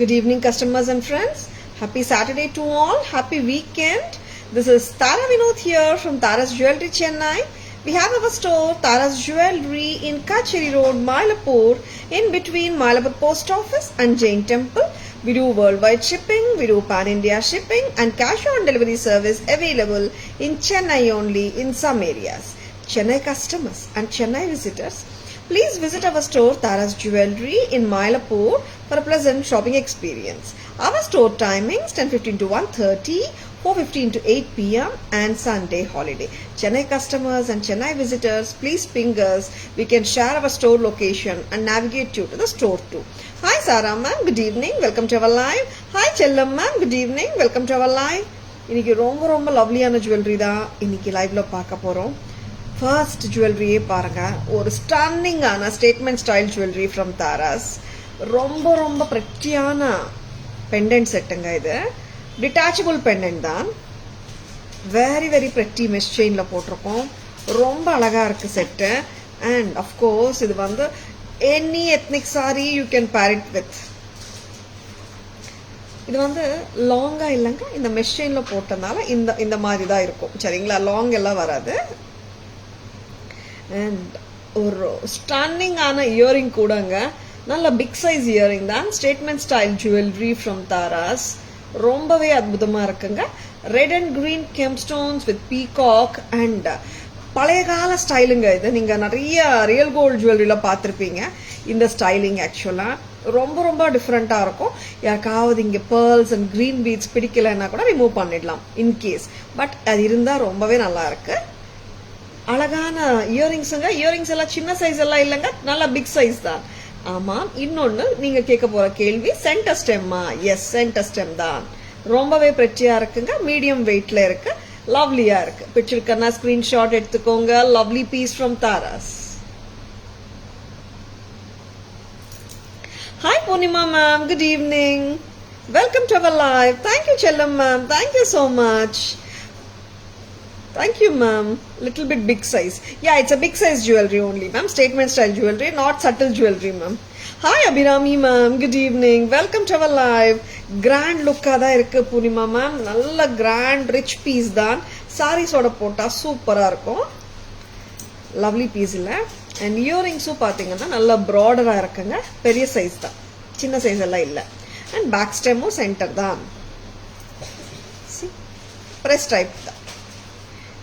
Good evening, customers and friends. Happy Saturday to all. Happy weekend. This is Tara Vinod here from Tara's Jewelry, Chennai. We have our store, Tara's Jewelry, in Kacheri Road, Mylapore, in between Mylapore Post Office and Jain Temple. We do worldwide shipping, we do pan-India shipping and cash-on-delivery service available in Chennai only in some areas. Chennai customers and Chennai visitors, please visit our store Tara's Jewelry in Mylapore for a pleasant shopping experience. Our store timings 10:15 to 1:30, 4:15 to 8 p.m. and Sunday holiday. Chennai customers and Chennai visitors, please ping us. We can share our store location and navigate you to the store too. Hi Sarah ma'am, good evening. Welcome to our live. Hi Chellam ma'am, good evening. Welcome to our live. இன்னைக்கு ரொம்ப லவ்லியான jewellery தான் இன்னைக்கு லைவ்ல பார்க்க போறோம். First ஜுவல்லரியே பாருங்க, ஒரு ஸ்டன்னிங்கான statement style jewellery from Taras. ரொம்ப பிரட்டியான பெண்டன்ட் செட்டுங்க. இது டிட்டாச்சபிள் பெண்டன்ட் தான். வெரி பிரட்டி மெஷ் செயின்ல போட்டிருக்கோம். ரொம்ப அழகா இருக்கு செட்டு. அண்ட் அஃப்கோர்ஸ் இது வந்து any ethnic sari you can pair it with. இது வந்து லாங்கா இல்லைங்க, இந்த மெஷ் செயின்ல போட்டதுனால இந்த மாதிரி தான் இருக்கும். சரிங்களா, லாங் எல்லாம் வராது. அண்ட் ஒரு ஸ்டன்னிங்கான இயரிங் கூடங்க. நல்ல பிக் சைஸ் இயரிங் தான். Statement style jewellery from Tara's. ரொம்பவே அற்புதமா இருக்குங்க. Red and green gemstones with peacock and பழைய கால ஸ்டைலுங்க. இது நீங்க நிறைய ரியல் கோல்டு ஜுவல்லரியில பார்த்துருப்பீங்க. இந்த ஸ்டைலிங் ஆக்சுவலா ரொம்ப டிஃப்ரெண்டா இருக்கும். யாருக்காவது இங்க பேர்ல்ஸ் அண்ட் கிரீன் பீட்ஸ் பிடிக்கலன்னா கூட ரிமூவ் பண்ணிடலாம் இன்கேஸ். பட் அது இருந்தா ரொம்பவே நல்லா இருக்கு. அழகான இயரிங்ஸுங்க. இயரிங்ஸ் எல்லாம் சின்ன சைஸ் எல்லாம் இல்லைங்க, நல்லா பிக் சைஸ் தான். ஆமா, இன்னொன்னு நீங்க கேட்க போற கேள்வி, சென்டர் ஸ்டெம்மா? எஸ், சென்டர் ஸ்டெம் தான். ரொம்பவே பிரச்சியா இருக்குங்க. மீடியம் வெயிட்ல இருக்கு, லவ்லியா இருக்கு. பிடிச்சிருக்கனா ஸ்கிரீன்ஷாட் எடுத்துக்கோங்க. Lovely piece from Taras. Hi Poornima ma'am, good evening. Welcome to our live. Thank you Chellam ma'am, thank you so much. Thank you, ma'am. Little bit big size. Yeah, it's a big size jewelry only, ma'am. Statement style jewelry, not subtle jewelry, ma'am. Hi, Abhirami, ma'am. Good evening. Welcome to our live. Grand look da irukku Purnima, ma'am. Nalla grand rich piece தான். Sarees oda போட்டா சூப்பரா இருக்கும். Lovely piece இல்ல. And earrings பாத்தீங்கன்னா நல்ல broader-ஆ இருக்குங்க. பெரிய size தான். சின்ன சைஸ் எல்லாம் இல்ல. And back stem center தான். See? Press type தான்.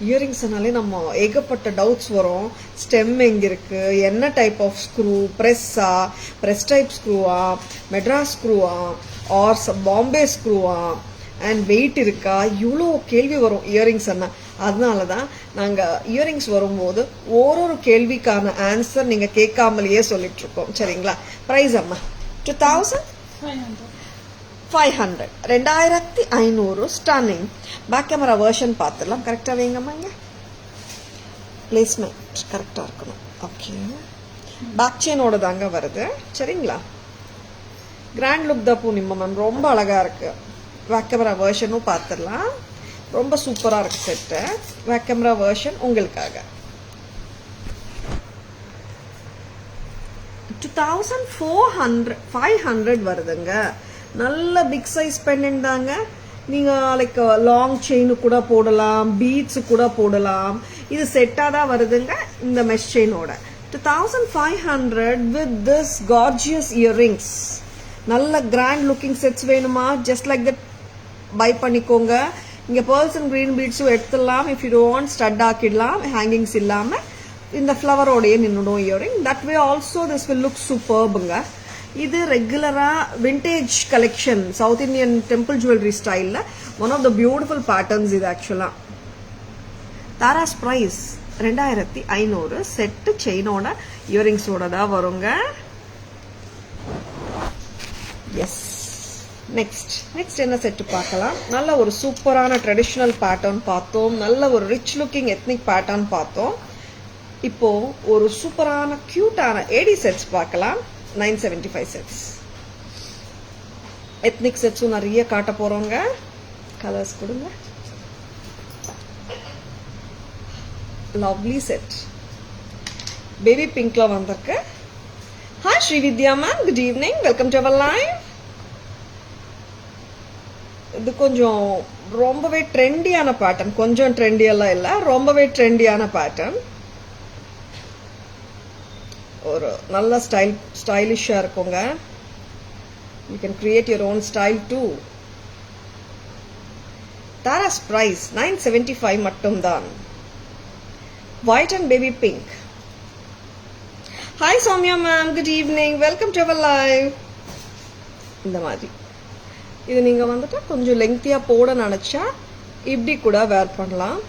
இயரிங்ஸ்னாலே நம்ம ஏகப்பட்ட டவுட்ஸ் வரும். ஸ்டெம் எங்க இருக்கு, என்ன type of screw, press type ஸ்க்ரூவா, மெட்ராஸ் ஸ்க்ரூவா ஆர் பாம்பே ஸ்க்ரூவா, அண்ட் வெயிட் இருக்கா, இவ்வளோ கேள்வி வரும் இயரிங்ஸ். அதனாலதான் நாங்க இயரிங்ஸ் வரும்போது ஒரு கேள்விக்கான ஆன்சர் நீங்க கேட்காமலேயே சொல்லிட்டு இருக்கோம். சரிங்களா? பிரைஸ் அம்மா 2500. 2500 ஸ்டன்னிங். பேக் கேமரா வெர்ஷன் பார்த்துடலாம். கரெக்டாக வைங்கம்மா, இங்கே பிளேஸ்மெண்ட் கரெக்டாக இருக்கணும். ஓகே, பேக் செயினோட தாங்க வருது. சரிங்களா? கிராண்ட் லுக் தான் பூர்ணிமா மேம், ரொம்ப அழகா இருக்கு. பேக் கேமரா வெர்ஷனும் பார்த்துடலாம். ரொம்ப சூப்பராக இருக்கு செட்டு. பேக் கேமரா வெர்ஷன் உங்களுக்காக 2500 வருதுங்க. நல்ல பிக் சைஸ் பெண்டன்ட் தாங்க. நீங்க லைக் லாங் செயின் கூட போடலாம், பீட்ஸ் கூட போடலாம். இது செட்டா தான் வருதுங்க இந்த மெஷ் செயினோட. 2500 வித் திஸ் கார்ஜியஸ் இயரிங்ஸ். நல்ல கிராண்ட் லுக்கிங் செட்ஸ் வேணுமா? ஜஸ்ட் லைக் தட் பை பண்ணிக்கோங்க. இங்க பேர்ல்ஸ் அண்ட் கிரீன் பீட்ஸும் எடுத்துடலாம். இஃப் யூ டோன்ட் ஸ்டட் ஆக்கிடலாம். ஹேங்கிங்ஸ் இல்லாம இந்த ஃபிளவரோடய நின்னுடும் earring. That way also this will look சூப்பர்புங்க. இது ரெகுலரா vintage collection south Indian temple jewellery ஸ்டைல்ல one of the beautiful patterns இது ஆக்சுவலா. தாராஸ் பிரைஸ் 2500. செட்டு செயினோட இயரிங்ஸோட தான் வருங்க. எஸ், நெக்ஸ்ட் என்ன செட்டு பார்க்கலாம். நல்ல ஒரு சூப்பரான ட்ரெடிஷனல் பேட்டர்ன் பார்த்தோம். நல்ல ஒரு ரிச் லுக்கிங் எத்னிக் பேட்டர்ன் பார்த்தோம். இப்போ ஒரு சூப்பரான கியூட்டான ஏடி செட்ஸ் பார்க்கலாம். 975 செட்ஸ். எத்னிக் செட்ஸும் நிறைய காட்ட போறோங்க. கலர்ஸ் கொடுங்க. லவ்லி செட் பேபி பிங்க்ல வந்திருக்கு. Hi Srividya ma'am, good evening. Welcome to our live. இது கொஞ்சம் ரொம்பவே ட்ரெண்டியான பேட்டர்ன், கொஞ்சம் ட்ரெண்டியெல்லாம் இல்லை, ரொம்பவே ட்ரெண்டியான பேட்டர்ன். ஒரு நல்ல ஸ்டைலிஷாக இருக்குங்க. You can create your own style too. Tharas price 975 மட்டும்தான். White and baby pink. Hi Soumya ma'am, good evening, welcome to our live. இந்த மாதிரி இது நீங்கள் வந்துட்டு கொஞ்சம் லெங்க்த்தியாக போட நினச்சா இப்படி கூட வேர் பண்ணலாம்.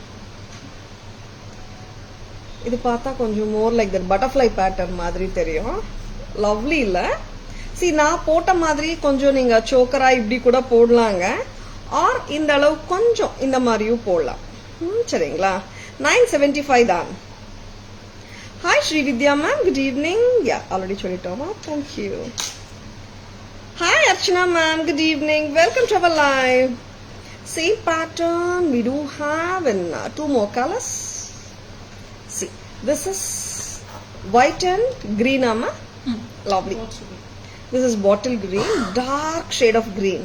இது பார்த்தா கொஞ்சம் more like that butterfly pattern மாதிரி தெரியும். லவ்லி இல்லை. நான் போட்ட மாதிரி கொஞ்சம் நீங்கள் சோக்கராக இப்படி கூட போடலாங்க. ஆர் இந்த அளவு கொஞ்சம் இந்த மாதிரியும் போடலாம். சரிங்களா? 975 தான். Hi Srividya ma'am, good evening. Yeah, already சொல்லிட்டோமா? Thank you. Hi Archana ma'am, good evening, welcome to our live. Same pattern we do have in two more colors. See, this is white and green, amma. Lovely. This is bottle green, dark shade of green.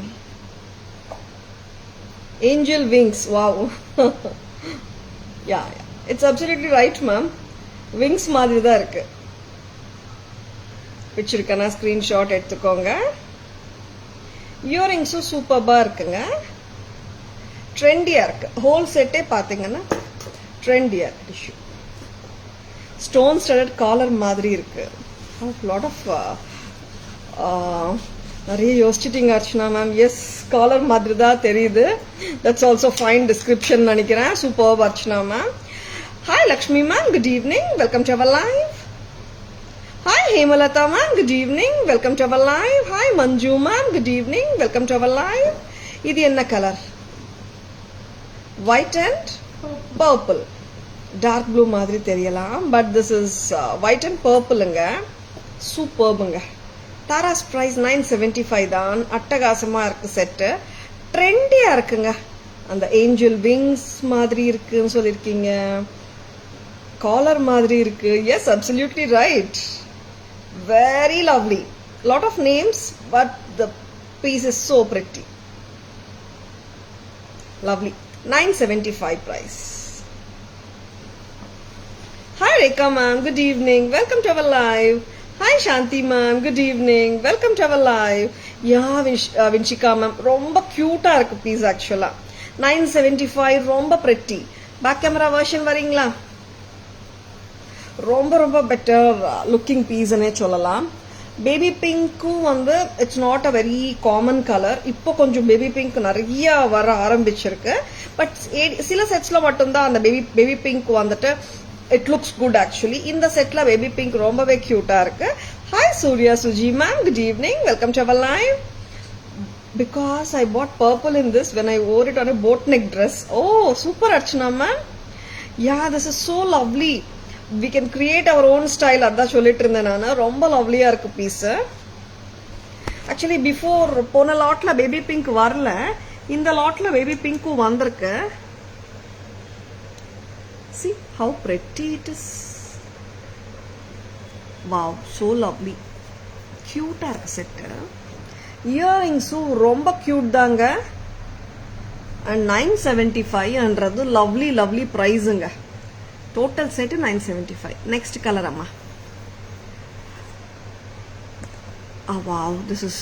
Angel wings, wow. Yeah, it's absolutely right ma'am. Wings மாதிரி தான் இருக்கு. பிடிச்சிருக்கனா screenshot எடுத்துக்கோங்க. இயரிங்ஸும் சூப்பர்பாக இருக்குங்க. ட்ரெண்டியாக இருக்கு. Whole செட்டே பார்த்தீங்கன்னா ட்ரெண்டியாக இருக்கு. டிஷ்யூ ஸ்டோன் ஸ்டடட் காலர் மாதிரி இருக்கு. லாட் ஆஃப் நிறைய யோசிச்சிட்டிங்க அர்ச்சனா மேம். எஸ், காலர் மாதிரி தான் தெரியுது. தட்ஸ் ஆல்சோ ஃபைன் டிஸ்கிரிப்ஷன் நினைக்கிறேன். Super Archana ma'am. Hi Lakshmi ma'am, good evening, welcome to our live. Hi Hemalata ma'am, good evening, welcome to our live. Hi Manju ma'am, good evening, welcome to our live. இது என்ன colour? White and purple. Dark blue மாதிரி தெரியலாம், but this is white and purpleங்க. சூப்பர்புங்க. Taras price 975 தான். அட்டகாசமா இருக்கு set. ட்ரெண்டியா இருக்குங்க. அந்த ஏஞ்சல் விங்ஸ் மாதிரி இருக்குன்னு சொல்லியிருக்கீங்க. காலர் மாதிரி இருக்கு. Yes, absolutely right. Very lovely. Lot of names, but the piece is so pretty. Lovely. 975 price. Hi Rekha ma'am, good evening, welcome to our live. Hi Shanti ma'am, good evening, welcome to our live. Yeah, Vinchika ma'am, ரொம்ப cute-ஆ இருக்கு piece actually. 975, ரொம்ப pretty. Back camera version வரீங்களா? ரொம்ப ரொம்ப better looking பீஸ்னே சொல்லலாம். Baby பிங்க்கும் வந்து it's not a very common colour. இப்போ கொஞ்சம் பேபி பிங்க் நிறைய வர ஆரம்பிச்சிருக்கு. பட் சில செட்ஸ்ல மட்டும்தான் அந்த பேபி பிங்க் வந்துட்டு இட் லுக்ஸ் குட் ஆக்சுவலி. இந்த செட்ல பேபி பிங்க் ரொம்பவே கியூட்டா இருக்கு. Hi Surya Suji ma'am, good evening, welcome to our live. Because I bought purple in this when I wore it on a boat neck dress. Oh, super Archana ma'am. Yeah, this is so lovely. We can create our own style. அதான் சொல்லிட்டு இருந்தேன் நான். ரொம்ப லவ்லியா இருக்கு piece. Actually before போன லாட்ல baby pink வரல, இந்த லாட்ல baby பிங்க்கும் வந்திருக்கு. See how pretty it is. Wow, so lovely. Cute-ஆ இருக்கு செட். இயரிங்ஸும் ரொம்ப கியூட் தாங்க. அண்ட் 975ன்றது லவ்லி லவ்லி ப்ரைஸுங்க. Total set 975. Next color amma. Oh wow, this is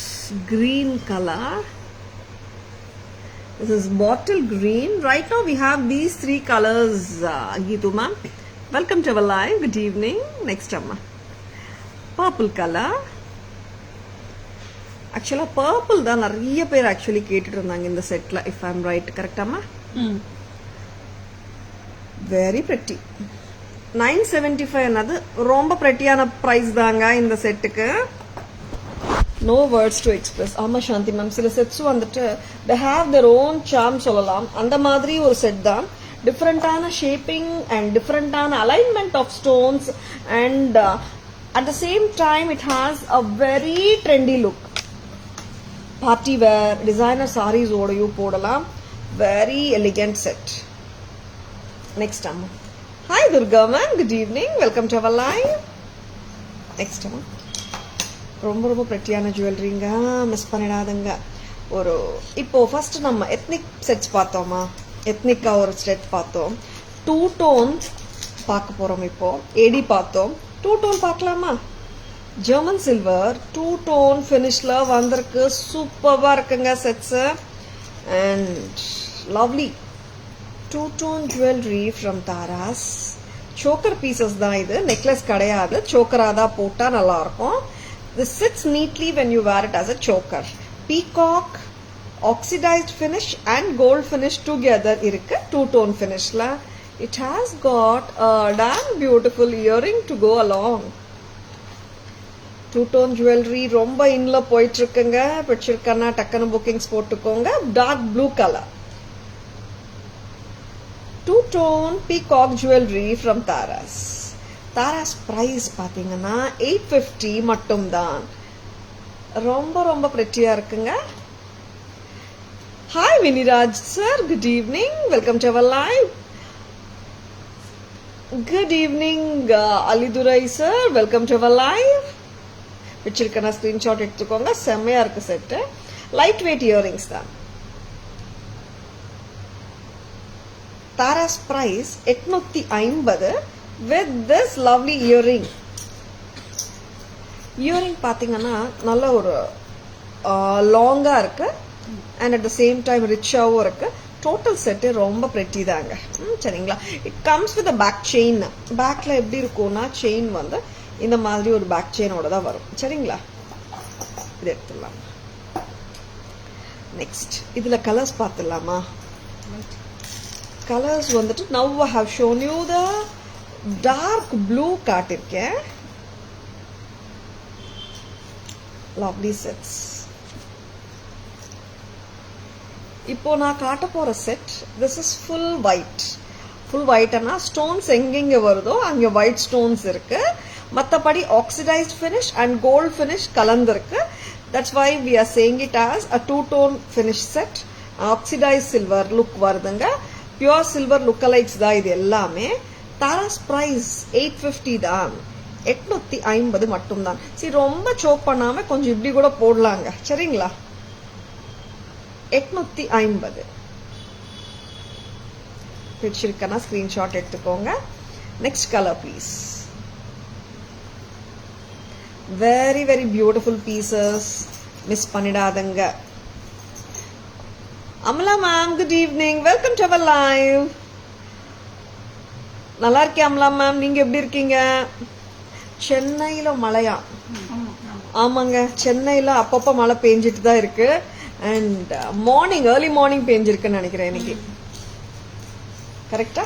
green color. This is bottle green. Right now we have these three colors. Geetu ma'am, welcome to our live. Good evening. Next amma. Purple color. Actually purple தான் நிறைய பேர் actually கேட்டுட்டு இருந்தாங்க இந்த செட்ல. If I'm right, correct amma? Very pretty. 975 என்னது ரொம்ப prettyயான price தாங்க இந்த செட்டுக்கு. No words to express. ஆமா சாந்தி மேம், சில செட்ஸ் வந்துட்டு they have their own charm சொல்லலாம். அந்த மாதிரி ஒரு செட் தான். டிஃப்ரெண்டான ஷேப்பிங் அண்ட் டிஃப்ரெண்டான alignment of stones and at the same time it has a very trendy look. Party wear, designer sarees ஓடையும் போடலாம். Very elegant set. Next amma. Hi Durga ma'am, good evening, welcome to our live. Next amma. ரொம்ப ரொம்ப prettyயான ஜுவல்லரிங்க, miss பண்ணிடாதங்க. ஒரு இப்போ first நம்ம ethnic sets பார்த்தோமா, எத்னிக்கா ஒரு set பார்த்தோம். Two tone பார்க்க போறோம். இப்போ ஏடி பார்த்தோம், டூ டோன் பார்க்கலாமா? ஜெர்மன் சில்வர் டூ டோன் ஃபினிஷ்ல வந்திருக்கு. சூப்பர்வா இருக்குங்க sets. And lovely two tone jewellery from Tharas. Choker pieces தான் இது, நெக்லஸ் கிடையாது. சோக்கரா தான் போட்டா நல்லா இருக்கும். This sits neatly when you wear it as a choker. Peacock, oxidized finish and gold finish together irukku, two tone finish la. It has got a damn beautiful earring to go along. Two tone jewelry romba inla poitrukanga. Pichirkana takkana bookings potukonga. Dark blue color. Two tone peacock jewelry from Taras. Tara's price பார்த்தீங்கன்னா 850 மட்டும் தான். ரொம்ப ரொம்ப பிரெட்டியா இருக்குங்க. Hi வினிராஜ் sir, good evening, welcome to our live. Good evening அலிதுரை sir, welcome to our live. வச்சிருக்கேன் screenshot எடுத்துக்கோங்க. செம்மையா இருக்கு செட்டு. லைட் வெயிட் இயரிங்ஸ் தான். Tara's price 850 with this lovely earring. Earring பார்த்தீங்கன்னா நல்ல ஒரு லாங்கா இருக்கு and at the same time ரிச்சாகவும் இருக்கு. டோட்டல் செட்டு ரொம்ப பிரெட்டி தாங்க. சரிங்களா? It comes with back chain. பேக்ல எப்படி இருக்கும்னா செயின் வந்து இந்த மாதிரி ஒரு பேக் செயினோட தான் வரும். சரிங்களா? இது எடுத்துடலாம். நெக்ஸ்ட் இதுல கலர்ஸ் பார்த்துடலாமா? கலர்ஸ் வந்துட்டு now I have shown you the dark blue காட்டிருக்கேன். Lovely sets. இப்போ நான் காட்ட போற set this is full white. Full ஒயிட்னா ஸ்டோன்ஸ் எங்கெங்க வருதோ அங்க ஒயிட் ஸ்டோன்ஸ் இருக்கு. மற்றபடி oxidised finish and gold finish கலந்துருக்கு. That's why we are saying it as a two tone finish set. Oxidise silver look வருதுங்க. பியூர் சில்வர் லுக் அலைக்ஸ் தான் இது எல்லாமே. தாராஸ் பிரைஸ் 850 தான். 850 மட்டும் தான். சரி, ரொம்ப சோக் பண்ணாம கொஞ்சம் இப்படி கூட போடலாங்க. சரிங்களா? 850 பிடிச்சிருக்கனா ஸ்கிரீன்ஷாட் எடுத்துக்கோங்க. Next colour please. Very very beautiful pieces, miss பண்ணிடாதங்க. Amala ma'am, good evening, welcome to our live. நல்லா இருக்கேன் அமலா மேம், நீங்க எப்படி இருக்கீங்க? சென்னையில மழையா? ஆமாங்க, சென்னையில அப்பப்ப மழை பெஞ்சிட்டு தான் இருக்கு. அண்ட் மார்னிங் ஏர்லி மார்னிங் பெஞ்சிருக்குன்னு நினைக்கிறேன் இன்னைக்கு. கரெக்டா?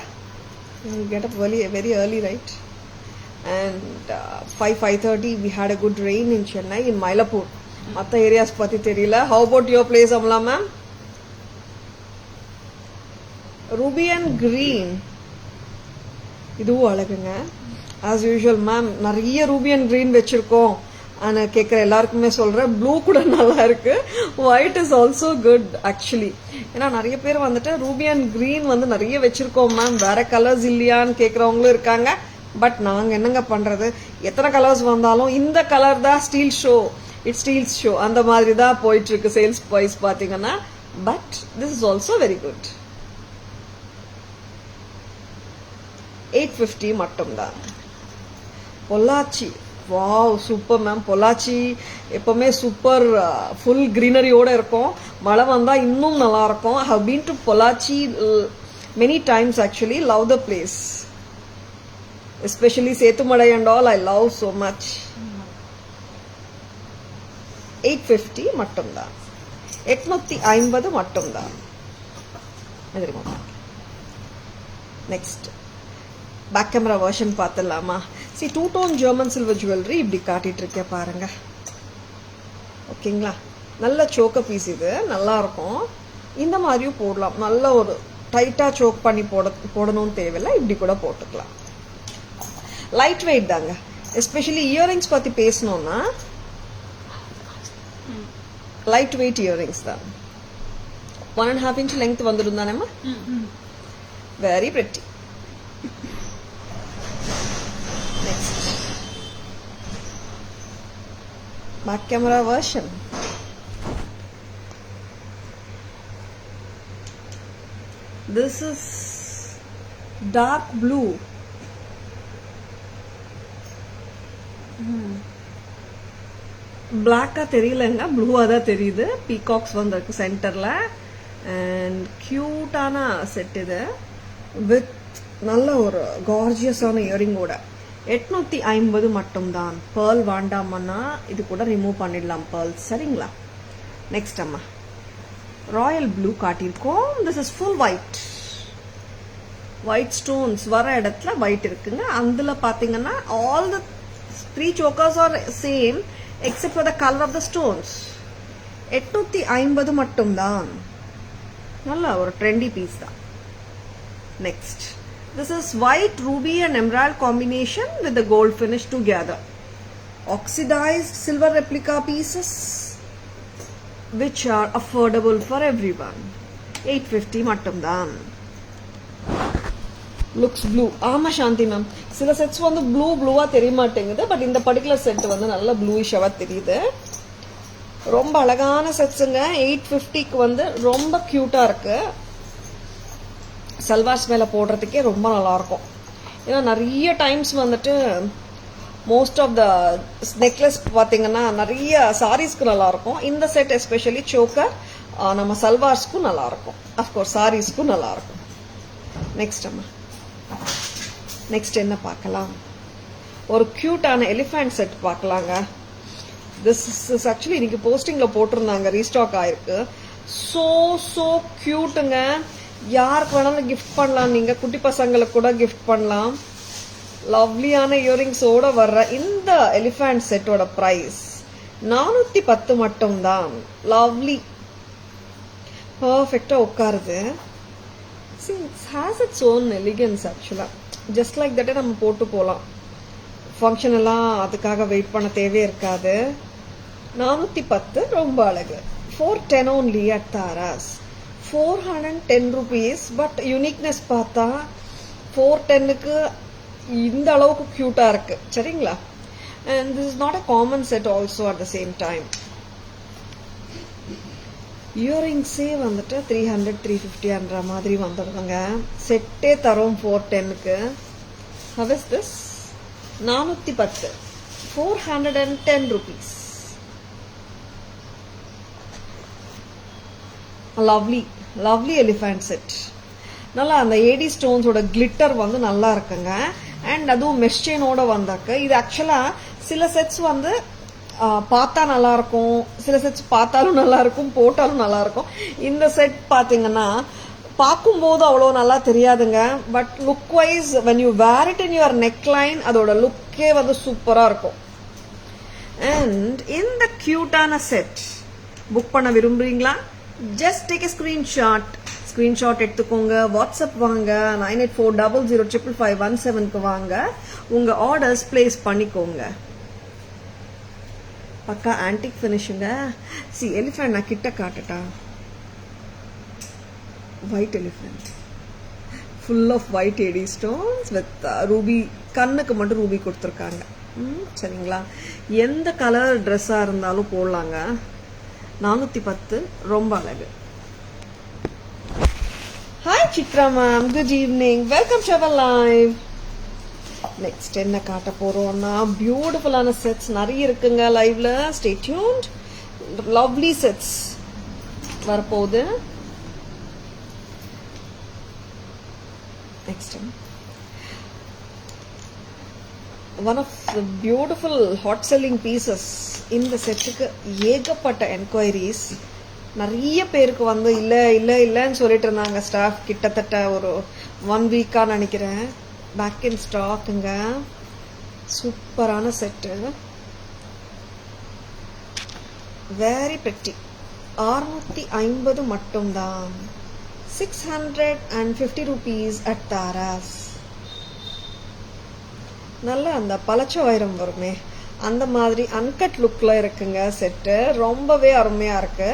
get up very early, right? And 5:30 we had a good rain in Chennai, in Mylapore. மற்ற ஏரியாஸ் பத்தி தெரியல. How about your place, Amala ma'am? Ruby and green இதுவும் அழகுங்க. ஆஸ் யூஷுவல் மேம் நிறைய Ruby and green வச்சிருக்கோம். ஆனால் கேட்குற எல்லாருக்குமே சொல்கிறேன், ப்ளூ கூட நல்லா இருக்கு. White is also good actually. ஏன்னா நிறைய பேர் வந்துட்டு ரூபி அண்ட் கிரீன் வந்து நிறைய வச்சிருக்கோம் மேம், வேற கலர்ஸ் இல்லையான்னு கேட்குறவங்களும் இருக்காங்க. பட் நாங்கள் என்னங்க பண்ணுறது, எத்தனை கலர்ஸ் வந்தாலும் இந்த கலர் தான் steel show, it Steeles show அந்த மாதிரி தான் போயிட்டு இருக்கு சேல்ஸ் ப்ரைஸ் பார்த்தீங்கன்னா. But this is also very good. 850 மட்டும்தான். Pollachi, wow super ma'am. Pollachi எப்பவுமே சூப்பர் ஃபுல் கிரீனரியோட இருக்கும். மழை வந்தா இன்னும் நல்லா இருக்கும். I have been to Pollachi many times actually. Love the place, especially Sethumadai and all. I love so much. 850 மட்டும்தான். 850 மட்டும்தான். நெக்ஸ்ட் பேக் கேமரா வெர்ஷன் பார்த்துடலாமா? See, two tone German silver jewellery இப்படி காட்டிட்டு இருக்கேன் பாருங்க. ஓகேங்களா? நல்ல சோக்க பீஸ், இது நல்லா இருக்கும். இந்த மாதிரியும் போடலாம். நல்ல ஒரு டைட்டா சோக் பண்ணி போடணும்னு தேவையில்லை, இப்படி கூட போட்டுக்கலாம். லைட் வெயிட் தாங்க. எஸ்பெஷலி இயரிங்ஸ் பத்தி பேசணும்னா லைட் வெயிட் இயரிங்ஸ் தான். 1.5 inch லெங்த் வந்துடும் தானேம்மா? Very pretty. Next back camera version. This is dark blue. பிளாக்காக தெரியலங்க, ப்ளூவாக தான் தெரியுது. பீகாக்ஸ் வந்துருக்கு சென்டரில். அண்ட் க்யூட்டான செட் இது வித் நல்ல ஒரு கார்ஜியஸான இயரிங்கோட. 850 மட்டும்தான். பேர்ல் வேண்டாமன்னா இது கூட ரிமூவ் பண்ணிடலாம் பேர்ல். சரிங்களா? நெக்ஸ்ட் அம்மா ராயல் ப்ளூ காட்டியிருக்கோம். This is full white. White stones வர இடத்துல ஒயிட் இருக்குங்க. அதில் பார்த்தீங்கன்னா all the 3 chokers are same except for the color of the stones. 850 மட்டும்தான். நல்ல ஒரு ட்ரெண்டி பீஸ் தான். Next, this is white ruby and emerald combination with the gold finish together. Oxidized silver replica pieces which are affordable for everyone. 850 மட்டும்தான். Looks blue. ஆமாம் சாந்தி ma'am, சில sets வந்து ப்ளூவாக தெரிய மாட்டேங்குது. பட் இந்த பர்டிகுலர் செட் வந்து நல்ல ப்ளூயிஷாக தெரியுது. ரொம்ப அழகான செட்ஸுங்க. 850க்கு வந்து ரொம்ப க்யூட்டாக இருக்கு. சல்வார்ஸ் மேலே போடுறதுக்கே ரொம்ப நல்லாயிருக்கும். ஏன்னா நிறைய டைம்ஸ் வந்துட்டு மோஸ்ட் ஆஃப் த நெக்லஸ் பார்த்தீங்கன்னா நிறைய சாரீஸ்க்கு நல்லாயிருக்கும். இந்த செட் எஸ்பெஷலி சோக்கர் நம்ம சல்வார்ஸ்க்கும் நல்லாயிருக்கும். அஃப்கோர்ஸ் சாரீஸ்க்கும் நல்லாயிருக்கும். நெக்ஸ்ட் அம்மா, நெக்ஸ்ட் என்ன பார்க்கலாம்? ஒரு க்யூட்டான எலிஃபண்ட் செட் பார்க்கலாங்க. திஸ் இஸ் ஆக்சுவலி இன்னைக்கு போஸ்டிங்கில் போட்டிருந்தாங்க, ரீஸ்டாக் ஆயிருக்கு. ஸோ க்யூட்டுங்க. யாருக்கு வேணாலும் கிஃப்ட் பண்ணலாம். நீங்கள் குட்டி பசங்களுக்கு கூட கிஃப்ட் பண்ணலாம். லவ்லியான இயரிங்ஸோட வர்ற இந்த எலிஃபண்ட் செட்டோட ப்ரைஸ் 410 மட்டும்தான். லவ்லி, பர்ஃபெக்டாக உட்காருது. See, it has its own elegance actually. Just like that நம்ம போட்டு போகலாம். ஃபங்க்ஷன் எல்லாம் அதுக்காக வெயிட் பண்ண தேவையே இருக்காது. 410 ரொம்ப அழகு. 410 only at Taras. 410 rupees. But uniqueness பார்த்தா 410க்கு இந்த அளவுக்கு க்யூட்டாக இருக்கு. சரிங்களா? And this is not a common set also at the same time. இயரிங்ஸே வந்துட்டு 300-350 மாதிரி வந்துடுதுங்க. செட்டே தரோம் 410க்கு. How is this? 410. 410 rupees. Lovely elephant set. நல்லா அந்த ஏடி ஸ்டோன்ஸோட கிளிட்டர் வந்து நல்லா இருக்குங்க. அண்ட் அதுவும் மெஷ் செயினோட வந்தாக்க இது ஆக்சுவலாக சில செட்ஸ் வந்து பார்த்தா நல்லா இருக்கும், சில செட்ஸ் பார்த்தாலும் நல்லா இருக்கும், போட்டாலும் நல்லா இருக்கும். இந்த செட் பார்த்தீங்கன்னா பார்க்கும்போது அவ்வளோ நல்லா தெரியாதுங்க. But look wise when you wear it in your neck line அதோட லுக்கே வந்து சூப்பராக இருக்கும். அண்ட் இந்த க்யூட்டான செட் புக் பண்ண விரும்புறீங்களா? ஜஸ்ட் டேக் எ ஸ்க்ரீன்ஷாட் எடுத்துக்கோங்க. வாட்ஸ்அப் வாங்க. 9840055517க்கு வாங்க. உங்கள் ஆர்டர்ஸ் பிளேஸ் பண்ணிக்கோங்க. பக்கா ஆன்டிக் ஃபினிஷுங்க. சி எலிஃபண்ட் நான் கிட்ட காட்டுட்டா. White elephant full of white AD stones with ruby. கண்ணுக்கு மட்டும் ரூபி கொடுத்துருக்காங்க. சரிங்களா? எந்த கலர் ட்ரெஸ்ஸாக இருந்தாலும் போடலாங்க. 410 ரொம்ப அழகு. Hi Chitra ma'am, good evening. Welcome to our live. Next என்ன காட்ட போறோம்னா பியூட்டிஃபுல்லான செட்ஸ் நிறைய இருக்குங்க லைவ்ல. Stay tuned. லவ்லி செட்ஸ் வரப்போகுது. Next one of the beautiful hot selling pieces. இந்த செட்டுக்கு ஏகப்பட்ட என்கொயரிஸ். நிறைய பேருக்கு வந்து இல்லைன்னு சொல்லிட்டு இருந்தாங்க ஸ்டாஃப். கிட்டத்தட்ட ஒரு 1 வீக்காக நினைக்கிறேன். பேக் இன் ஸ்டாக்குங்க. சூப்பரான செட்டு. Very pretty. 650 மட்டும்தான். 650 rupees at தாராஸ். நல்ல அந்த பழச்ச வைரம் வருமே அந்த மாதிரி அன்கட் லுக்கில் இருக்குங்க செட்டு. ரொம்பவே அருமையாக இருக்கு.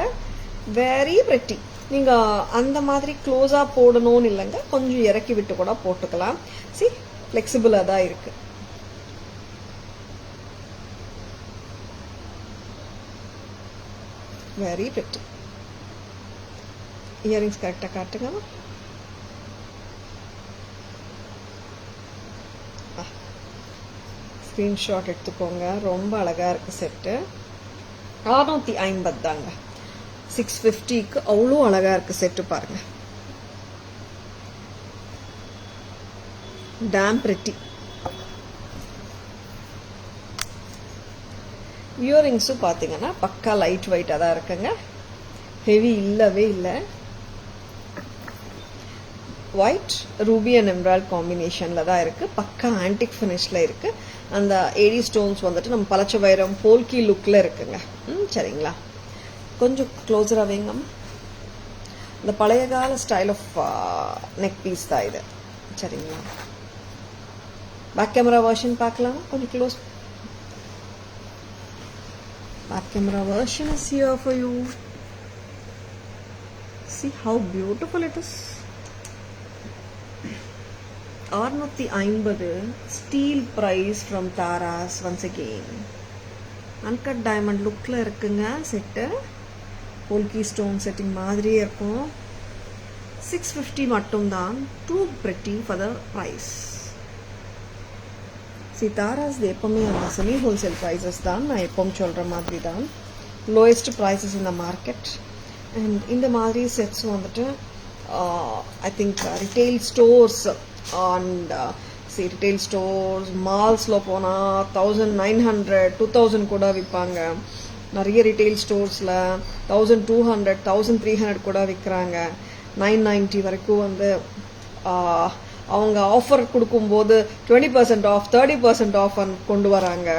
Very pretty. நீங்கள் அந்த மாதிரி க்ளோஸாக போடணும்னு இல்லைங்க, கொஞ்சம் இறக்கி விட்டு கூட போட்டுக்கலாம். சி ஃப்ளெக்சிபிளாக தான் இருக்கு. Very pretty. இயரிங்ஸ் கரெக்டாக காட்டுங்க. ஸ்க்ரீன்ஷாட் எடுத்துக்கோங்க. ரொம்ப அழகாக இருக்குது செட்டு. 650 தாங்க. 650க்கு அவ்வளோ அழகாக இருக்குது செட்டு பாருங்கள். Dam pretty. இயரிங்ஸும் பார்த்தீங்கன்னா பக்கா லைட் வெயிட்டாக தான் இருக்குங்க. ஹெவி இல்லவே இல்லை. ஒயிட் ரூபி அண்ட் எம்ராய்ட் காம்பினேஷனில் தான் இருக்குது. பக்கா ஆன்டிக் ஃபினிஷில் இருக்குது. அந்த ஏடி ஸ்டோன்ஸ் வந்துட்டு நம்ம பலச்ச வைரம் போல்கி லுக்கில் இருக்குங்க. சரிங்களா, கொஞ்சம் க்ளோஸராக வைங்கம்மா. இந்த பழைய கால ஸ்டைல் ஆஃப் நெக் பீஸ் தான் இது. சரிங்களா, பேக் கேமரா வெர்ஷன் பார்க்கலாமா? கொஞ்சம் close. Back camera version is here for you. See how beautiful it is. 650 steal price from Tharas. Once again uncut diamond லுக்கில் இருக்குங்க செட்டு. போல்கி ஸ்டோன் செட்டிங் மாதிரியே இருக்கும். 650 மட்டும்தான். Too pretty for the price. Tharas எப்பவுமே அந்த semi wholesale prices தான். நான் எப்பவும் சொல்கிற மாதிரி தான் லோயஸ்ட் ப்ரைஸஸ் இந்த மார்க்கெட். அண்ட் இந்த மாதிரி செட்ஸ் வந்துட்டு I think retail stores and retail stores மால்ஸில் போனால் 1900 2000 கூட விற்பாங்க. நிறைய ரிட்டெயில் ஸ்டோர்ஸில் 1200 1300 கூட விற்கிறாங்க. 990 வரைக்கும் வந்து அவங்க ஆஃபர் கொடுக்கும்போது 20% ஆஃப் 30% ஆஃப் கொண்டு வராங்க.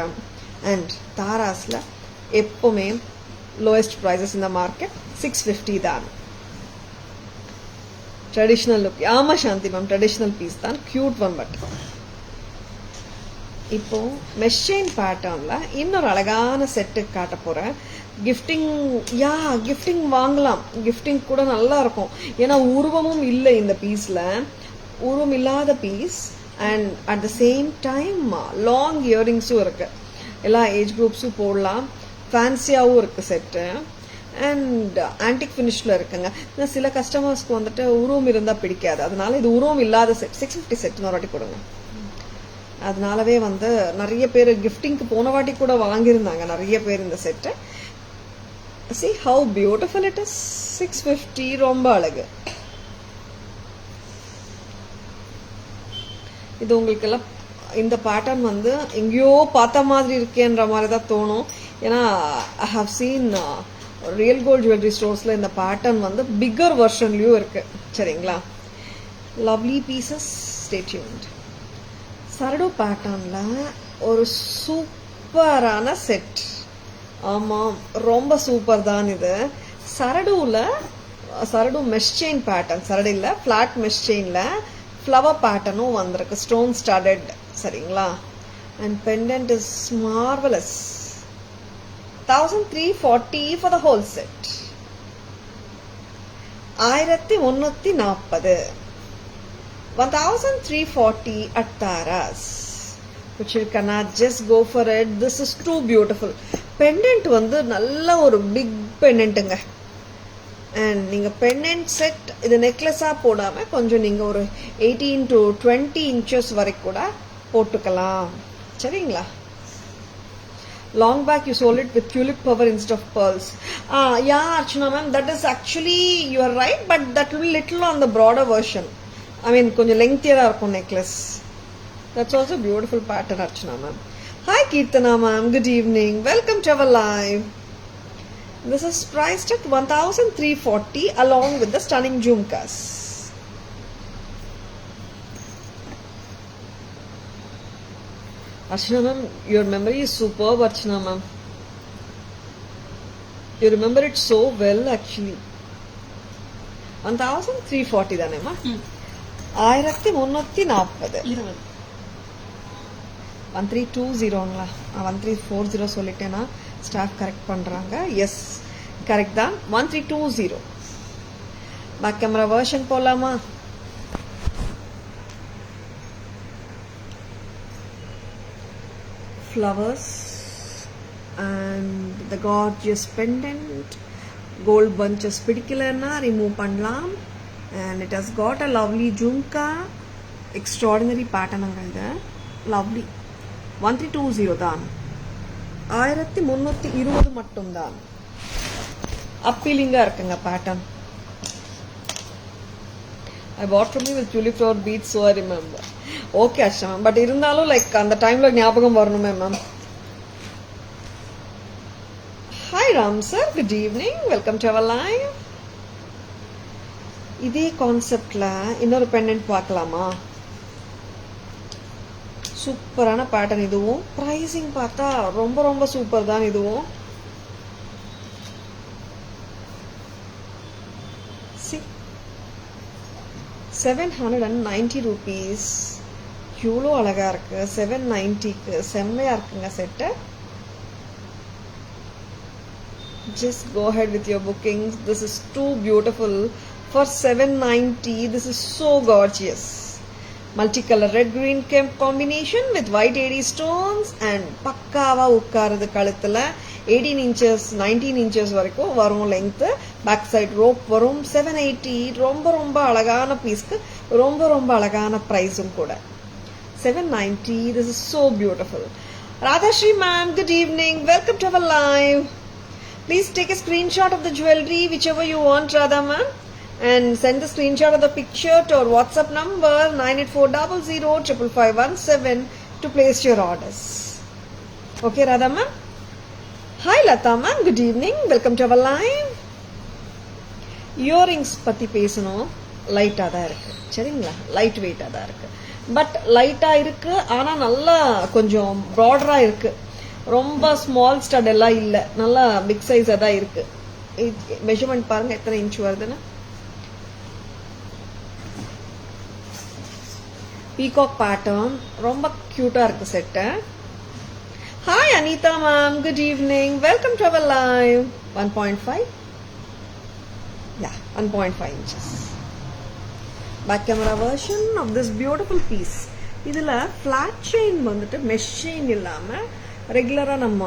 அண்ட் தாராஸில் எப்போவுமே லோயஸ்ட் ப்ரைஸஸ் இந்த மார்க்கெட் 650 தான். Traditional look. ஆமாம் சாந்தி மேம், ட்ரெடிஷ்னல் பீஸ் தான். Cute one. பட் இப்போ மெஷ் செயின் பேட்டர்னில் இன்னொரு அழகான செட்டு காட்ட போகிறேன். கிஃப்டிங் வாங்கலாம். கிஃப்டிங் கூட நல்லா இருக்கும். ஏன்னா உருவமும் இல்லை இந்த பீஸில். உருவம் இல்லாத piece. And at the same time long இயரிங்ஸும் இருக்குது. எல்லா ஏஜ் குரூப்ஸும் போடலாம். ஃபேன்சியாகவும் இருக்குது செட்டு. அண்ட் ஆன்டிக் ஃபினிஷில் இருக்குங்க. சில கஸ்டமர்ஸ்க்கு வந்துட்டு உருவம் இருந்தால் பிடிக்காது. அதனால இது உருவம் இல்லாத செட் 650 செட்டுன்னு ஒரு வாட்டி கொடுங்க. அதனாலவே வந்து நிறைய பேர் கிஃப்டிங்க்கு போன வாட்டி கூட வாங்கியிருந்தாங்க நிறைய பேர் இந்த set. See how beautiful it is. 650 ரொம்ப அழகு. இது உங்களுக்கு எல்லாம் இந்த பேட்டர்ன் வந்து எங்கேயோ பார்த்த மாதிரி இருக்கேன்ற மாதிரி தான் தோணும். ஏன்னா I have seen real gold jewellery ஸ்டோர்ஸில் இந்த பேட்டர்ன் வந்து பிக்கர் வெர்ஷன்லேயும் இருக்குது. சரிங்களா, லவ்லி பீசஸ். Stay tuned. சரடு பேட்டர்னில் ஒரு சூப்பரான செட். ஆமாம், ரொம்ப சூப்பர் தான் இது. சரடு மெஷ் செயின் பேட்டர்ன். சரடு இல்லை, ஃப்ளாட் மெஷ் செயினில் ஃப்ளவர் பேட்டர்னும் வந்திருக்கு. Stone studded. சரிங்களா, and pendant is marvellous. 1340 for the whole set. 1340. 1340 at Taras. Which you cannot just go for it. This is too beautiful. Pendant வந்து நல்ல ஒரு big pendantங்க. And நீங்க pendant set இது நெக்லஸா போடாம கொஞ்சம் நீங்க ஒரு 18 to 20 inches வரைக்கும் கூட போட்டுக்கலாம். சரிங்களா, long back you sold it with tulip cover instead of pearls. Yeah Archana ma'am, that is actually, you are right, but that will be little on the broader version. I mean konjam lengthier irukum necklace. That's also a beautiful pattern Archana ma'am. Hi Keertana ma'am, good evening, welcome to our live. This is priced at 1340 along with the stunning jhumkas. Archana ma'am, your memory is superb Archana ma'am. You remember it so well actually. 1340 தானே மா? 1340. 1320ங்களா? 1340 சொல்லிட்டேனா staff correct பண்றாங்க. S, correct தான். 1320. Back camera version போலாமா? Flowers and the gorgeous pendant. Gold bunches பிடிக்கலன்னா remove பண்ணலாம். And it has got a lovely jhumka. Extraordinary pattern அங்க இது. Lovely. 1320 தான், 1320 மட்டும்தான். அப்பீலிங்கா இருக்குங்க pattern. I bought from you with tulip flower beads, so I remember. Okay Ashma, but இருந்தாலும் like அந்த டைம்ல ஞாபகம் வரணுமே ma'am. Hi Ram sir, good evening, welcome to our live. இதே கான்செப்ட்ல இன்னொரு பெண்டன்ட் பார்க்கலாமா? சூப்பரான பேட்டர்ன் இதுவும். பிரைசிங் பார்த்தா ரொம்ப ரொம்ப சூப்பர் தான் இதுவும். See, 790 rupees. எவ்வளோ அழகா இருக்கு. 790க்கு செம்மையா இருக்குங்க set. Just go ahead with your bookings. This is too beautiful for 790. This is so gorgeous. Multicolor red green kemp combination with white 80 stones and பக்காவா உட்காருது கழுத்துல. 18 inches 19 inches வரைக்கும் வரும் லெங்த். பேக் சைட் ரோப் வரும். 780. ரொம்ப ரொம்ப அழகான பீஸ்க்கு ரொம்ப ரொம்ப அழகான பிரைஸும் கூட. 790. This is so beautiful. Radhashri ma'am, good evening, welcome to our live. Please take a screenshot of the jewelry, whichever you want, Radha ma'am, and send the screenshot of the picture to our WhatsApp number 9840055517 to place your orders. Okay, Radha ma'am. Hi Lata ma'am, good evening, welcome to our live. Earrings பத்தி பேசணும். லைட்டா தான் இருக்கு, சரிங்களா? Light வெயிட்டா தான் இருக்கு. But லைட்டா இருக்கு, ஆனா நல்லா கொஞ்சம் ப்ராடரா இருக்கு. ரொம்ப ஸ்மால் ஸ்டட் எல்லாம் இல்ல, நல்லா பிக் சைஸா தான் இருக்கு. மெஷர்மெண்ட் பாருங்க எத்தனை இன்ச் வருதுன்னு. பீகாக் பேட்டர்ன் ரொம்ப கியூட்டா இருக்கு set. Hi Anitha ma'am, good evening, welcome to our live. 1.5, yeah, 1.5 inches. Back camera version of this beautiful piece. இதுல ஃபிளாட் செயின் வந்துட்டு மெஷ் செயின் இல்லாம ரெகுலரா நம்ம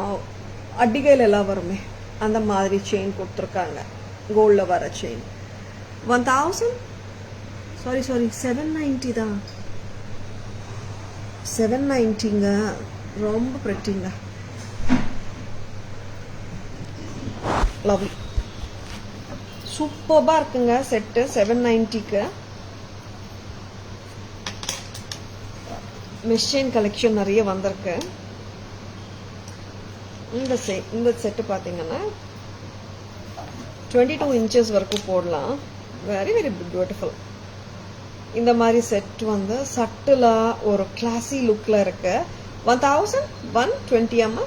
அடிகையில் எல்லாம் வருமே அந்த மாதிரி செயின் கொடுத்துருக்காங்க. கோல்ட்ல வர செயின். 790 தான். 790ங்க, ரொம்ப பிரெட்டிங்க. லவ்லி, சூப்பர்பா இருக்குங்க செட்டு 790க்கு. மெஷின் கலெக்ஷன் நிறைய வந்திருக்கு. இந்த செட்டு பார்த்தீங்கன்னா 22 inches வரைக்கும் போடலாம். Very very beautiful. இந்த மாதிரி செட் வந்து சட்டிலா ஒரு கிளாசி லுக்ல இருக்கு. 1120 அம்மா,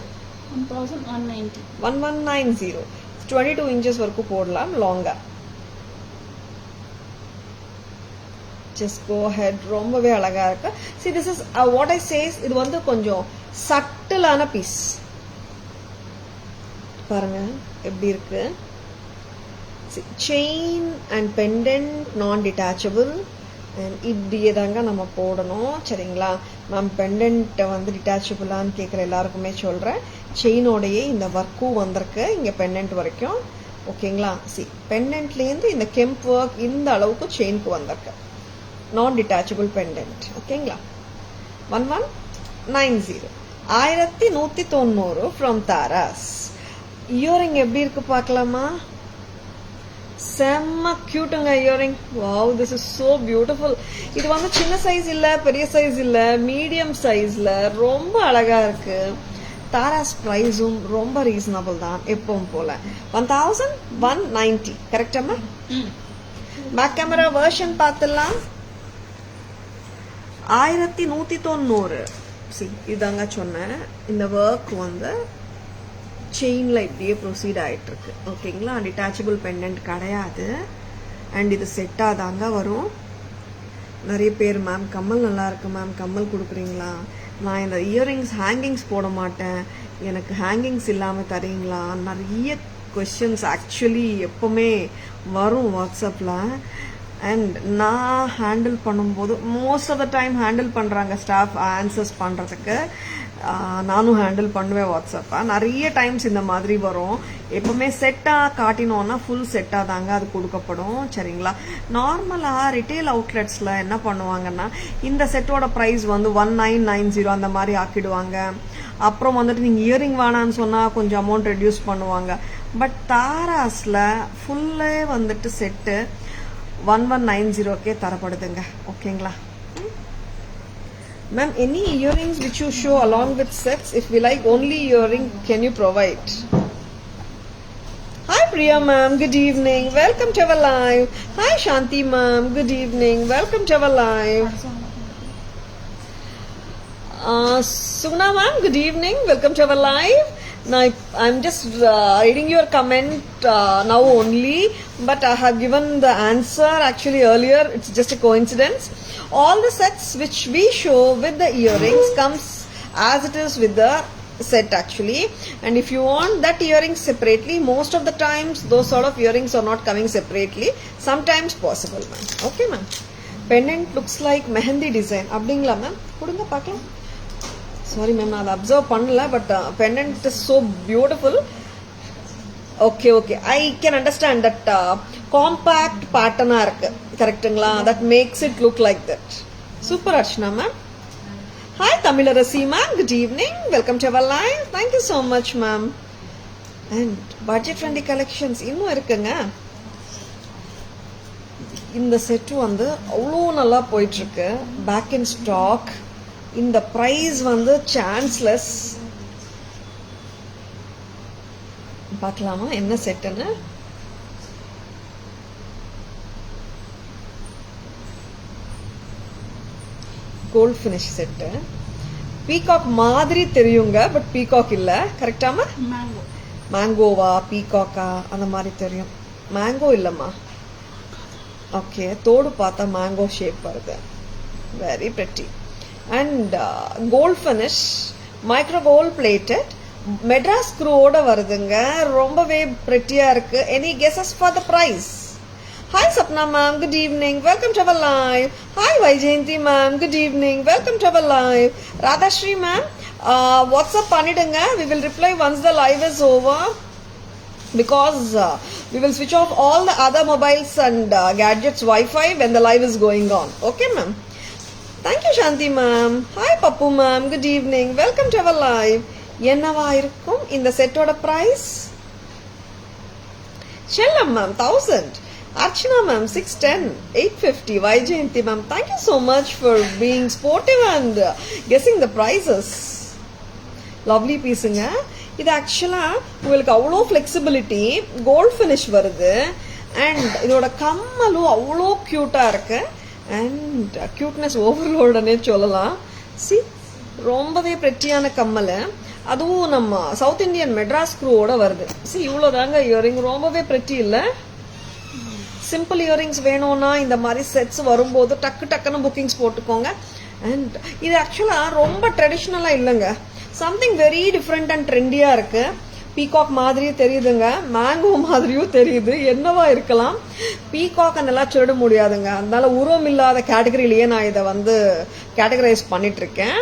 1190. 22 inches வரைக்கும் போடலாம் லாங்கா. Just go ahead. ரொம்பவே அழகா இருக்கு. See, this is what I say is இது வந்து கொஞ்சம் சட்டிலான பீஸ். பாருங்க எப்படி இருக்கு. செயின் அண்ட் பெண்டன்ட் நான் டிட்டாச்சபிள். அண்ட் இப்படியே தாங்க நம்ம போடணும், சரிங்களா மேம்? பெண்டன்ட் வந்து டிட்டாச்சபிளான்னு கேட்குற எல்லாருக்குமே சொல்கிறேன். செயினோடையே இந்த ஒர்க்கும் வந்திருக்கு இங்கே பெண்டன்ட் வரைக்கும், ஓகேங்களா? பெண்டன்ட்லேருந்து இந்த கெம்ப் ஒர்க் இந்த அளவுக்கு செயினுக்கு வந்திருக்கு. நான் டிட்டாச்சபிள் பெண்டன்ட், ஓகேங்களா? 1190, 1190 ஃப்ரம் தாராஸ். இயரிங் எப்படி இருக்கு பார்க்கலாமா? செம்ம கியூட்டுங்க earring. Wow, this is so beautiful. இது வந்து சின்ன சைஸ் இல்ல, பெரிய சைஸ் இல்ல, மீடியம் சைஸ்ல ரொம்ப அழகா இருக்கு. தாராஸ் பிரைஸும் ரொம்ப ரீசனபிள் தான் எப்பவும் போல. 1190 கரெக்டாமா? பேக் கேமரா வெர்ஷன் பார்த்துலாம். 1190. இதாங்க சொன்னேன். இந்த ஒர்க் வந்து செயின்ல இப்படியே ப்ரொசீட் ஆயிட்டு இருக்கு, ஓகேங்களா? டிட்டாச்சபிள் பெண்டன்ட் கிடையாது. அண்ட் இது செட்டா தாங்க வரும். நிறைய பேர் மேம் கம்மல் நல்லா இருக்கு மேம், கம்மல் கொடுக்குறீங்களா? நான் இந்த இயரிங்ஸ் ஹேங்கிங்ஸ் போட மாட்டேன், எனக்கு ஹேங்கிங்ஸ் இல்லாமல் தரீங்களா? நிறைய கொஸ்டின்ஸ் ஆக்சுவலி எப்பவுமே வரும் வாட்ஸ்அப்பில். அண்ட் நான் ஹேண்டில் பண்ணும்போது most of the time handle பண்ணுறாங்க ஸ்டாஃப் ஆன்சர்ஸ் பண்ணுறதுக்கு. நானும் ஹேண்டில் பண்ணுவேன் வாட்ஸ்அப்பை. நிறைய டைம்ஸ் இந்த மாதிரி வரும். எப்பவுமே செட்டாக காட்டினோன்னா ஃபுல் செட்டாக தாங்க அது கொடுக்கப்படும். சரிங்களா? நார்மலாக ரிட்டெயில் அவுட்லெட்ஸில் என்ன பண்ணுவாங்கன்னா இந்த செட்டோட ப்ரைஸ் வந்து 1990 அந்த மாதிரி ஆக்கிடுவாங்க. அப்புறம் வந்துட்டு நீங்கள் இயரிங் வேணான்னு சொன்னால் கொஞ்சம் அமௌண்ட் ரெடியூஸ் பண்ணுவாங்க. பட் தாராஸில் ஃபுல்லே வந்துட்டு செட்டு 1190 தரப்படுதுங்க. ஓகேங்களா? Ma'am, any earrings which you show along with sets? If we like only earring, can you provide? Hi Priya ma'am, good evening. Welcome to our live. Hi Shanti ma'am, good evening. Welcome to our live. Sugna ma'am, good evening. Welcome to our live. Now I'm just reading your comment now only, but I have given the answer actually earlier. It's just a coincidence. All the sets which we show with the earrings comes as it is with the set actually, and if you want that earrings separately, most of the times those sort of earrings are not coming separately. Sometimes possible ma'am. Okay ma'am. Pendant looks like mehendi design. அப்படிங்களா ma'am? கொடுங்க பார்க்கலாம். Sorry ma'am, நான் அதை observe பண்ணல, but pendant is so beautiful. Okay okay, I can understand that compact பேட்டர்னாக இருக்கு. கரெக்டுங்களா? That makes it look like that. Super Archana ma'am. Hi Tamilarasi ma'am, good evening. Welcome to our live. Thank you so much ma'am. And budget friendly collections இன்னும் இருக்குங்க. இந்த set வந்து அவ்வளோ நல்லா போயிட்டுருக்கு. Back in stock. இந்த பிரைஸ் வந்து சான்ஸ்லெஸ். பார்க்கலாமா என்ன செட்டுன்னு? Gold finish set. பீகாக் மாதிரி தெரியுங்க, பட் பீகாக் இல்ல. கரெக்டாமா? மேங்கோவா பீகாக்கா அந்த மாதிரி தெரியும். மேங்கோ இல்லம்மா. ஓகே, தோடு பார்த்தா மேங்கோ ஷேப் வருது. Very pretty. And gold finish, micro gold plated, Madras ஸ்க்ரூவோட வருதுங்க. ரொம்பவே பிரெட்டியா இருக்கு. Any guesses for the price? Hi Sapna ma'am, good evening. Welcome to our live. Hi Vaijayanti ma'am, good evening. Welcome to our live. Radhashri ma'am, WhatsApp பண்ணிடுங்க. We will reply once the live is over, because we will switch off all the other mobiles and gadgets Wi-Fi when the live is going on. Okay ma'am. Thank you Shanti ma'am. Hi Pappu ma'am, good evening. Welcome to our live. என்னவா இருக்கும் இந்த செட்டோட price? Shellam ma'am 1000. Archana ma'am 610, 850. Vaijayanti ma'am, thank you so much for being sportive and guessing the prices. Lovely pieceங்க. இது ஆக்சுவலா உங்களுக்கு அவ்வளோ flexibility, gold finish வருது. And இதோட கம்மலும் அவ்வளோ க்யூட்டா இருக்கு. அண்ட் க்யூட்னஸ் ஓவர்லோடனே சொல்லலாம். சி, ரொம்பவே பிரெட்டியான கம்மல். அதுவும் நம்ம சவுத் இந்தியன் மெட்ராஸ் ஸ்க்ரூவோட வருது. சி, இவ்வளோதாங்க இயரிங். ரொம்பவே பிரெட்டி இல்லை? சிம்பிள் இயரிங்ஸ் வேணும்னா இந்த மாதிரி செட்ஸ் வரும்போது டக்கு டக்குன்னு புக்கிங்ஸ் போட்டுக்கோங்க. அண்ட் இது ஆக்சுவலாக ரொம்ப ட்ரெடிஷ்னலாக இல்லைங்க. சம்திங் வெரி டிஃப்ரெண்ட் அண்ட் ட்ரெண்டியாக இருக்கு. பீகாக் மாதிரியும் தெரியுதுங்க, மேங்கோ மாதிரியும் தெரியுது. என்னவா இருக்கலாம்? பீகாக் நல்லா சொல்லிட முடியாதுங்க. அதனால உருவம் இல்லாத கேட்டகரியிலேயே நான் இதை வந்து கேட்டகரைஸ் பண்ணிட்டு இருக்கேன்.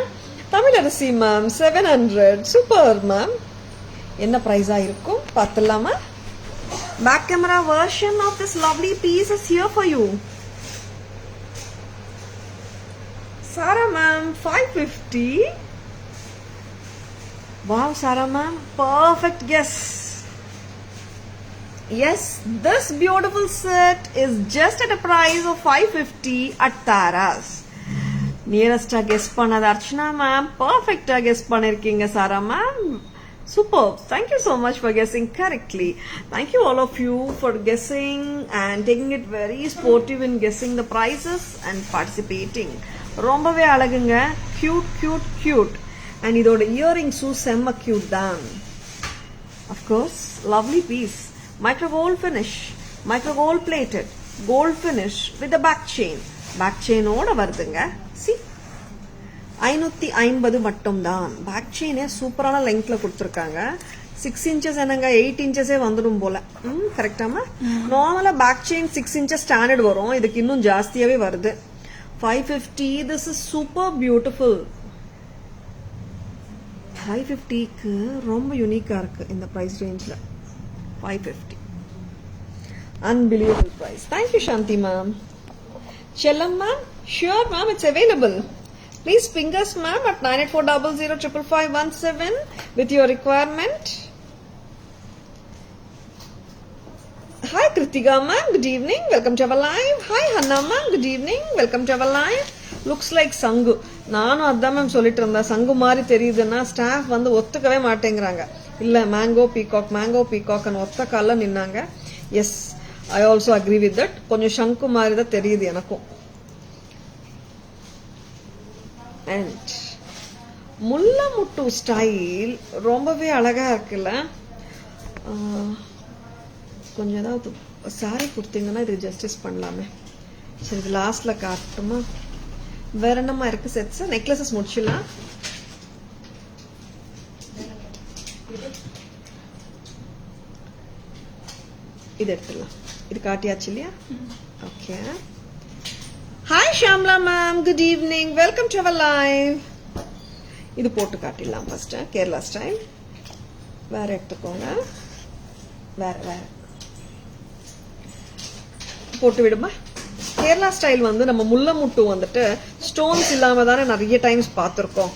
தமிழரசி மேம் 700. Super ma'am. என்ன ப்ரைஸா இருக்கும் பார்த்துலாமா? Back camera version of this lovely piece is here for you. Sarah ma'am 550. Wow Sarah ma'am, perfect guess. Yes, this beautiful set is just at a price of 550 at Tara's. Nearest guess பண்ணது Archana ma'am, perfect guess பண்ணிருக்கீங்க Sarah ma'am. Superb. Thank you so much for guessing correctly. Thank you all of you for guessing and taking it very sportive in guessing the prices and participating. ரொம்பவே அழகுங்க. Cute, cute, cute. And இதோட இயரிங்ஸும் செம்ம cute தான். Of course, lovely piece. Micro gold finish, micro gold plated, gold finish with a back chain. Back chain ஓட வருதுங்க. See? 550 மட்டும் தான். Back செயினே சூப்பரான லெங்க்ல கொடுத்துருக்காங்க. 6 inches என்னங்க, 8 inchஸே வந்துடும் போல. கரெக்டாமா? நார்மலா பேக் செயின் 6 inches ஸ்டாண்டர்ட் வரும். இதுக்கு இன்னும் ஜாஸ்தியாவே வருது. 550. This is super beautiful. 550க்கு ரொம்ப யூனிக்காக இருக்குது இந்த ப்ரைஸ் ரேஞ்சில். 550. Unbelievable price. Thank you, Shanti ma'am. Chellam ma'am? Sure ma'am, it's available. Please ping us ma'am at 9840055517 with your requirement. Hi Kritika ma'am, good evening. Welcome to our live. Hi Hanna ma'am, good evening. Welcome to our live. Looks like Sangu. நானும் அதான் ma'am சொல்லிட்டு இருந்தேன், சங்கு மாதிரி தெரியுதுன்னா staff வந்து ஒத்துக்கவே மாட்டேங்கிறாங்க. இல்லை மேங்கோ பீகாக்னு ஒத்த காலில் நின்னாங்க. Yes, I also agree with that. கொஞ்சம் சங்கு மாதிரி தான் தெரியுது எனக்கும். அண்ட் முல்லை முட்டு ஸ்டைல் ரொம்பவே அழகா இருக்குல்ல. கொஞ்சம் ஏதாவது சாரி கொடுத்தீங்கன்னா இது ஜஸ்டிஸ் பண்ணலாமே. சரி, இது லாஸ்ட்ல காட்டுமா? வேற என்னமா இருக்கு செட்ஸ்? நெக்லஸஸ் முடிச்சிடலாம். இது எடுத்துடலாம். இது காட்டியாச்சு இல்லையா? Okay. Hi Shamla ma'am, good evening. Welcome to our live. இது போட்டு காட்டிடலாம் ஃபர்ஸ்ட். கேரளா ஸ்டைல் வேற எடுத்துக்கோங்க. வேற வேற போட்டு விடுமா. கேரளா ஸ்டைல் வந்து நம்ம முல்லை முட்டு வந்துட்டு ஸ்டோன்ஸ் இல்லாம தானே நிறைய டைம்ஸ் பார்த்துருக்கோம்.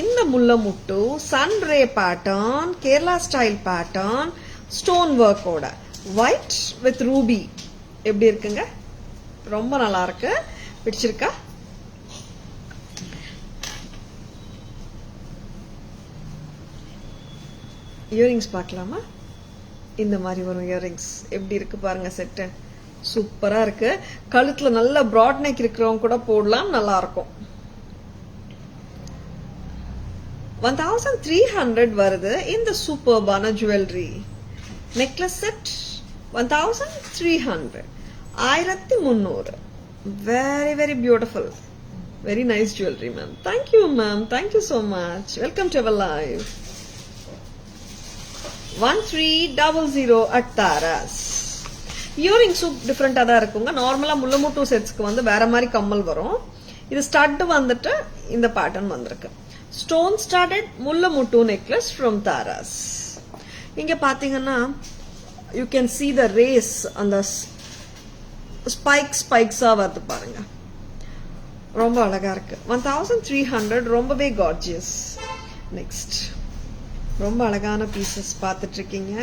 இந்த முல்லை முட்டு sunray pattern, Kerala style pattern, stone ஒர்க்கோட ஒயிட் வித் ரூபி எப்படி இருக்குங்க? ரொம்ப நல்லா இருக்கு. பிடிச்சிருக்கா? இயரிங்ஸ் பார்க்கலாமா? இந்த மாதிரி வரும் இயரிங்ஸ். எப்படி இருக்கு பாருங்க செட்டு. சூப்பரா இருக்கு. கழுத்துல நல்ல பிராட் நெக் இருக்கிறவங்க கூட போடலாம், நல்லா இருக்கும். 1300 வருது இந்த சூப்பர்பான ஜுவல்லரி. Necklace set 1300. 1300. Very very beautiful. Very nice jewellery ma'am. Thank you ma'am. Thank you so much. Welcome to our live. 1300 at Taras. இயரிங்ஸும் டிஃப்ரெண்டா தான் இருக்குங்க. நார்மலா முல்லை முட்டு செட்ஸ்க்கு வந்து வேற மாதிரி கம்மல் வரும். இது ஸ்டட் வந்துட்டு இந்த பேட்டர்ன் வந்திருக்கு. ஸ்டோன் ஸ்டட்டட் முல்லை முட்டு நெக்லஸ் ஃப்ரம் தாராஸ். இங்க பாத்தீங்கன்னா you can see the race அந்த ஸ்பைக்ஸா வருது பாருங்க. ரொம்ப அழகா இருக்கு. 1300. ரொம்பவே கார்ஜியஸ். நெக்ஸ்ட் ரொம்ப அழகான பீசஸ் பார்த்துட்டு இருக்கீங்க.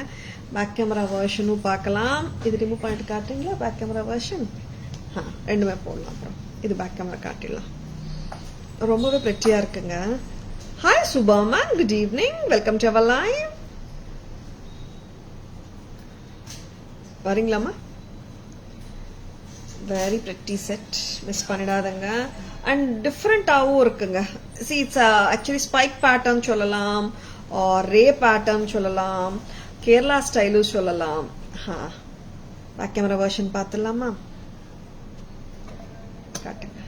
பேக் கேமரா வெர்ஷனும் பார்க்கலாம். இது ரிமூவ் பண்ணிட்டு காட்டுங்களா? பேக் கேமரா வெர்ஷன் ரெண்டுமே போடலாம். அப்புறம் இது பேக் கேமரா காட்டிடலாம். ரொம்பவே பிரெட்டியா இருக்குங்க. Hi Shubha ma'am, good evening. Welcome to our live. வரீங்களாமா? வெரி பிரெட்டி செட், மிஸ் பண்ணிடாதங்க. அண்ட் டிஃப்ரெண்டாகவும் இருக்குங்க. See it's actually spike pattern சொல்லலாம், ரே பேட்டர்ன் சொல்லலாம், கேரளா ஸ்டைலும் சொல்லலாம். பேக் கேமரா வெர்ஷன் பார்த்துடலாமா? காட்டுங்க.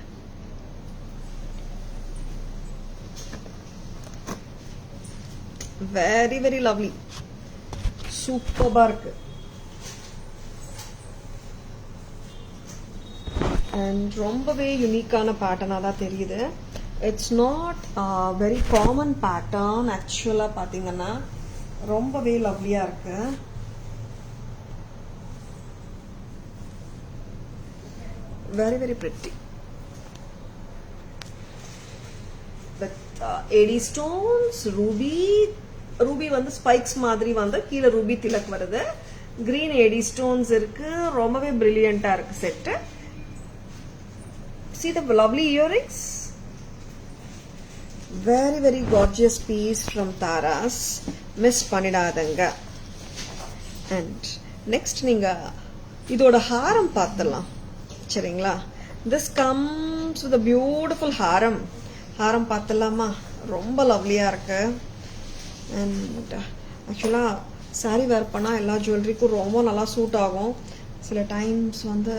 Very very lovely. சூப்பர்பா இருக்கு. அண்ட் ரொம்பவே யூனிக்கான பேட்டர்னா தான் தெரியுது. It's not very common pattern. ஆக்சுவலா பாத்தீங்கன்னா ரொம்பவே லவ்லியா இருக்கு. Very very pretty. AD stones, ruby வந்து ஸ்பைக்ஸ் மாதிரி வந்து கீழே ரூபி திலக் வருது. கிரீன் ஏடி ஸ்டோன்ஸ் இருக்கு. ரொம்பவே பிரில்லியண்டா இருக்கு set. See the lovely earrings. Very very gorgeous piece from Taras. Miss பண்ணிடாதங்க. And next நீங்க இதோட ஹாரம் பார்த்தலாம். சரிங்களா? This comes with a beautiful ஹாரம். ஹாரம் பார்த்தலாமா? ரொம்ப லவ்லியா இருக்கு. And ஆக்சுவலா சாரி வேர் பண்ணா எல்லா ஜுவல்லரிக்கும் ரொம்ப நல்லா சூட் ஆகும். சில டைம்ஸ் வந்து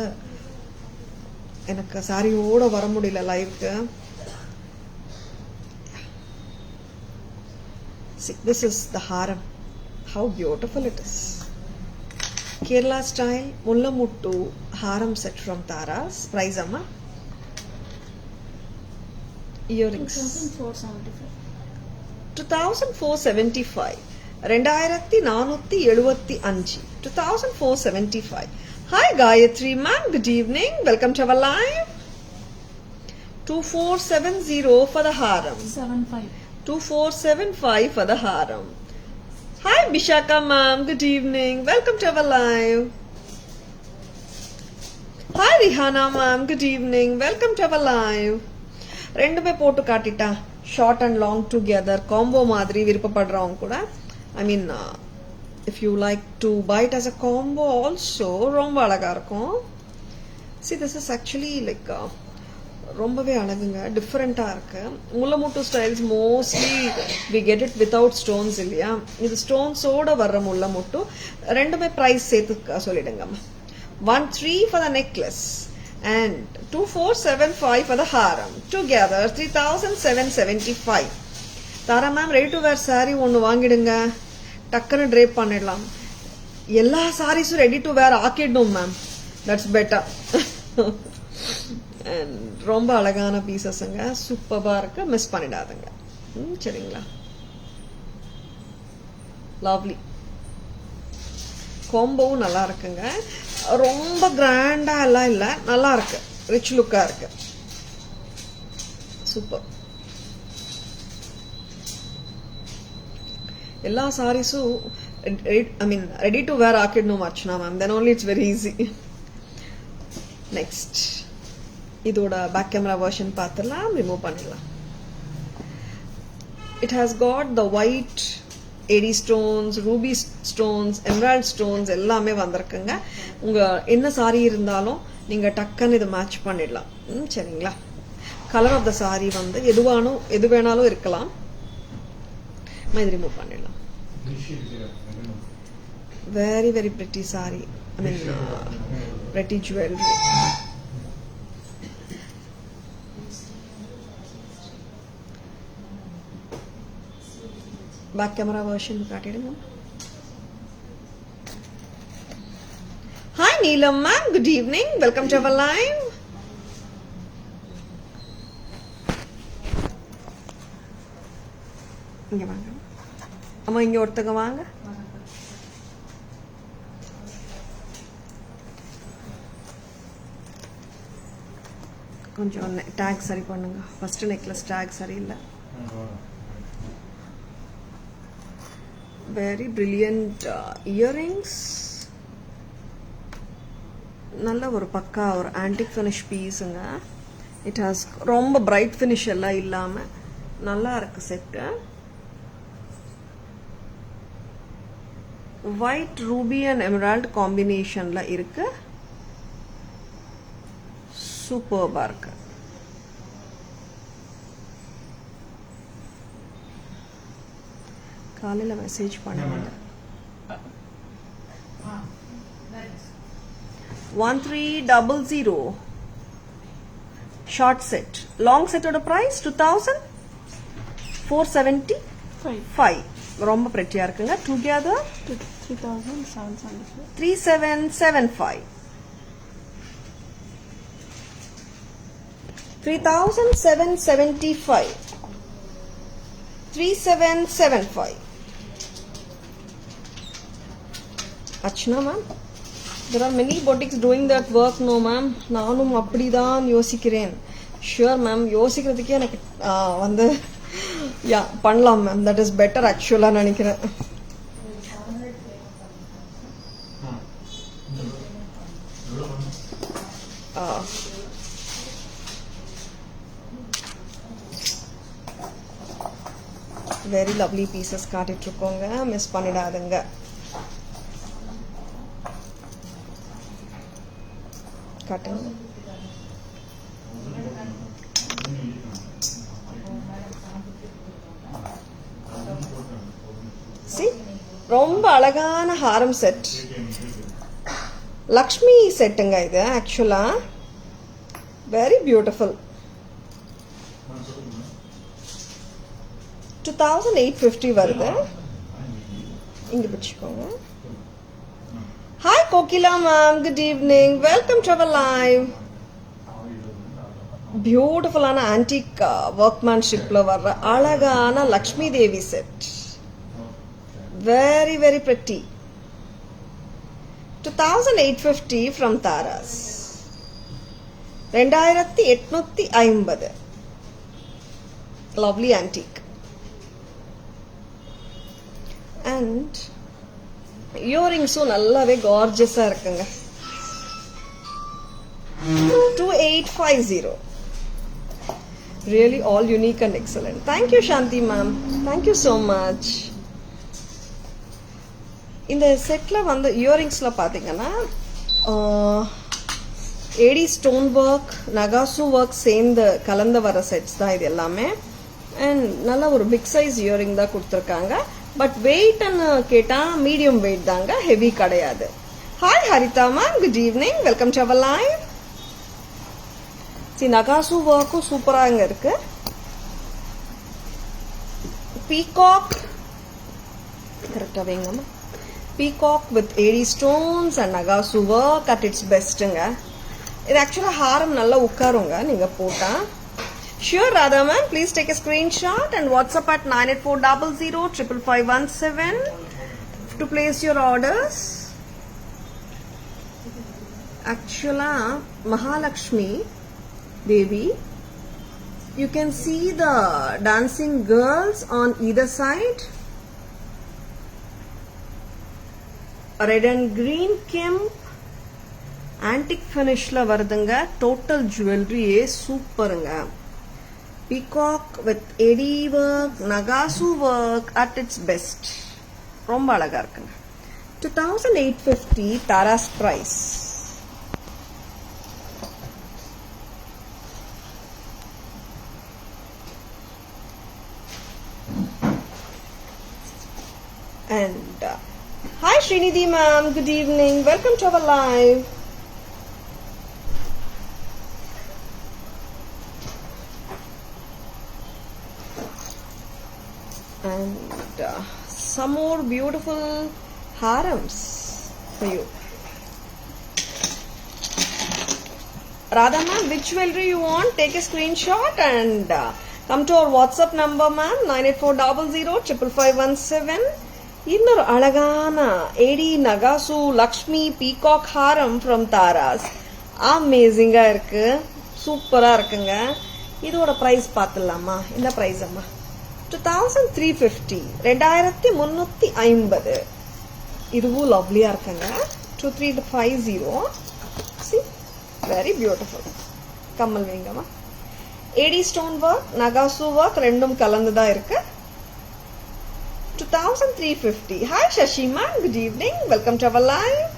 எனக்கு சாரியோட வர முடியல லைவ்க்கு. This is the haram. How beautiful it is. Kerala style mulla muttu haram set from Taras. Price amma? Earrings 2475. 2475. 2475. 2475. Hi Gayatri ma'am, good evening. Welcome to our live. 2470 for the haram. 75. 2475 for the haram. Hi Bishaka ma'am, good evening. Welcome to our live. Hi Rihana ma'am, good evening. Welcome to our live. ரெண்டுமே போட்டு காட்டிட்டா short and long together combo மாதிரி விருப்பப்படுறவங்க கூட I mean if you like to buy it as a combo also ரொம்ப அழகா இருக்கும். See this is actually like ரொம்பவே அழகுங்க, டிஃப்ரெண்ட்டாக இருக்கு. முல்லைமுட்டு styles mostly we get it without stones இல்லையா, இது ஸ்டோன்ஸோட வர்ற முல்லைமுட்டு. ரெண்டுமே ப்ரைஸ் சேர்த்து சொல்லிடுங்கம்மா. 13 for the necklace and 2475 for the haram. Together 3775. Tara ma'am ready to wear sari ஒன்று வாங்கிடுங்க, டக்குன்னு ட்ரேப் பண்ணிடலாம். எல்லா சாரீஸும் ரெடி டு வேர் ஆக்கிடணும் மேம், தட்ஸ் பெட்டர். ரொம்ப அழகான பீசஸ்ங்க, சூப்பரா இருக்கு, மிஸ் பண்ணிடாதுங்க. சரிங்களா, லவ்லி காம்போவும் நல்லா இருக்குங்க. ரொம்ப கிராண்டா எல்லாம் இல்ல, நல்லா இருக்கு, ரிச் லுக்கா இருக்கு, சூப்பர். எல்லா சாரீஸும் I mean ready to wear ஆக்கிடணும் Archana ma'am, then only it's very easy. Next இதோட பேக் கேமரா வெர்ஷன் பார்த்துடலாம், ரிமூவ் பண்ணிடலாம். It has got the white AD stones, ruby stones, emerald stones எல்லாமே வந்திருக்குங்க. உங்க என்ன சாரி இருந்தாலும் நீங்க டக்குன்னு இதை மேட்ச் பண்ணிடலாம். சரிங்களா, கலர் ஆஃப் த சாரி வந்து எது வேணாலும் இருக்கலாம். இது ரிமூவ் பண்ணிடலாம். Very very pretty sari, I mean pretty jewellery. Back camera version காட்டிடுங்க. Hi Neelam ma'am, good evening, welcome to our live. இங்க வாங்க அம்மா, இங்க ஒருத்தங்க வாங்க. கொஞ்சம் டேக் சரி பண்ணுங்க, ஃபர்ஸ்ட் நெக்லஸ் டேக் சரியில்லை. வெரி பிரில்லியன்ட் இயரிங்ஸ், நல்ல ஒரு பக்கா ஒரு ஆன்டிக் ஃபினிஷ் பீஸுங்க. இட் ஹாஸ் ரொம்ப பிரைட் ஃபினிஷ் எல்லாம் இல்லாம நல்லா இருக்கு set. White ruby and emerald காம்பினேஷன்ல இருக்கு, சூப்பர்பா இருக்கு. காலையில மெசேஜ் பண்ணுங்க. 1300 ஷார்ட் செட். லாங் செட்டோட பிரைஸ் 2475. ரொம்ப பிரெட்டியா இருக்குங்க. Together 3775. 3775. 3775. Achna ma'am, there are many boutiques doing that work. No ma'am, நானும் அப்படிதான் யோசிக்கிறேன். ஷுவர் மேம், யோசிக்கிறதுக்கே எனக்கு வந்து யா பண்ணலாம் மேம், தட் இஸ் பெட்டர் ஆக்சுவலா நினைக்கிறேன். வெரி லவ்லி பீசஸ் காட்டிட்டு இருக்கோங்க, மிஸ் பண்ணிடாதுங்க. காட்டுங்க. ரொம்ப அழகான ஹாரம் செட், லக்ஷ்மி செட்டுங்க இது. ஆக்சுவலா வெரி பியூட்டிஃபுல். 2850 வருது. இங்க பிடிச்சுக்கோங்க. Hi Kokila ma'am, good evening, welcome to our live. பியூட்டிஃபுல்லான ஆன்டிக் ஒர்க்மேன்ஷிப்பில் வர்ற அழகான Lakshmi Devi set. Very very pretty. 2850 from Taras. 2850. Lovely antique. And earrings நல்லாவே gorgeous-ஆ இருக்குங்க. 2850. Really all unique and excellent. Thank you Shanti ma'am. Thank you so much. இந்த settle வந்து இயரிங்ஸில் பார்த்தீங்கன்னா ஏடி stone work நகாசு ஒர்க் சேர்ந்து கலந்து வர செட்ஸ் தான் இது எல்லாமே. அண்ட் நல்ல ஒரு பிக் சைஸ் இயரிங் தான் கொடுத்துருக்காங்க. பட் வெயிட்னு கேட்டால் மீடியம் வெயிட் தாங்க, ஹெவி கிடையாது. Hi Haritha ma'am, good evening, welcome to our live. See நகாசு ஒர்க்கும் சூப்பராக இங்கே இருக்கு. பீகாக் கரெக்டாக வைங்கம்மா. Peacock with 80 stones and Nagasu work at its best. இது ஆக்சுவலாக ஹாரம் நல்லா உட்காருங்க நீங்கள் போட்டால். Sure Radha ma'am, please take a screenshot and WhatsApp at 9840055517 to place your orders. ஆக்சுவலாக Mahalakshmi Devi, you can see the dancing girls on either side. Red and green kemp antique finishல வருதுங்க. Total ஜுவல்லரியே சூப்பருங்க. பீகாக் வித் எடி ஒர்க் நகாசு work at it's best. ரொம்ப அழகா இருக்குங்க. 2850 Taras price. And hi Srinidhi ma'am, good evening, welcome to our live. And some more beautiful harams for you. Radha ma'am, which jewelry you want? Take a screenshot and come to our WhatsApp number ma'am, 9840055517. இன்னொரு அழகான ஏடி நகாசு Lakshmi peacock Haram from Tara's. அமேசிங்காக இருக்கு, சூப்பராக இருக்குங்க. இதோட price பார்த்துடலாமா? இந்த price அம்மா 2350, 2350. இதுவும் லவ்லியாக இருக்குங்க. 2350. C very beautiful. கம்மல் வைங்கம்மா. ஏடி ஸ்டோன் ஒர்க் நகாசு ஒர்க் ரெண்டும் கலந்து தான் இருக்கு. 2350. Hi Shashima, good evening, welcome to our live.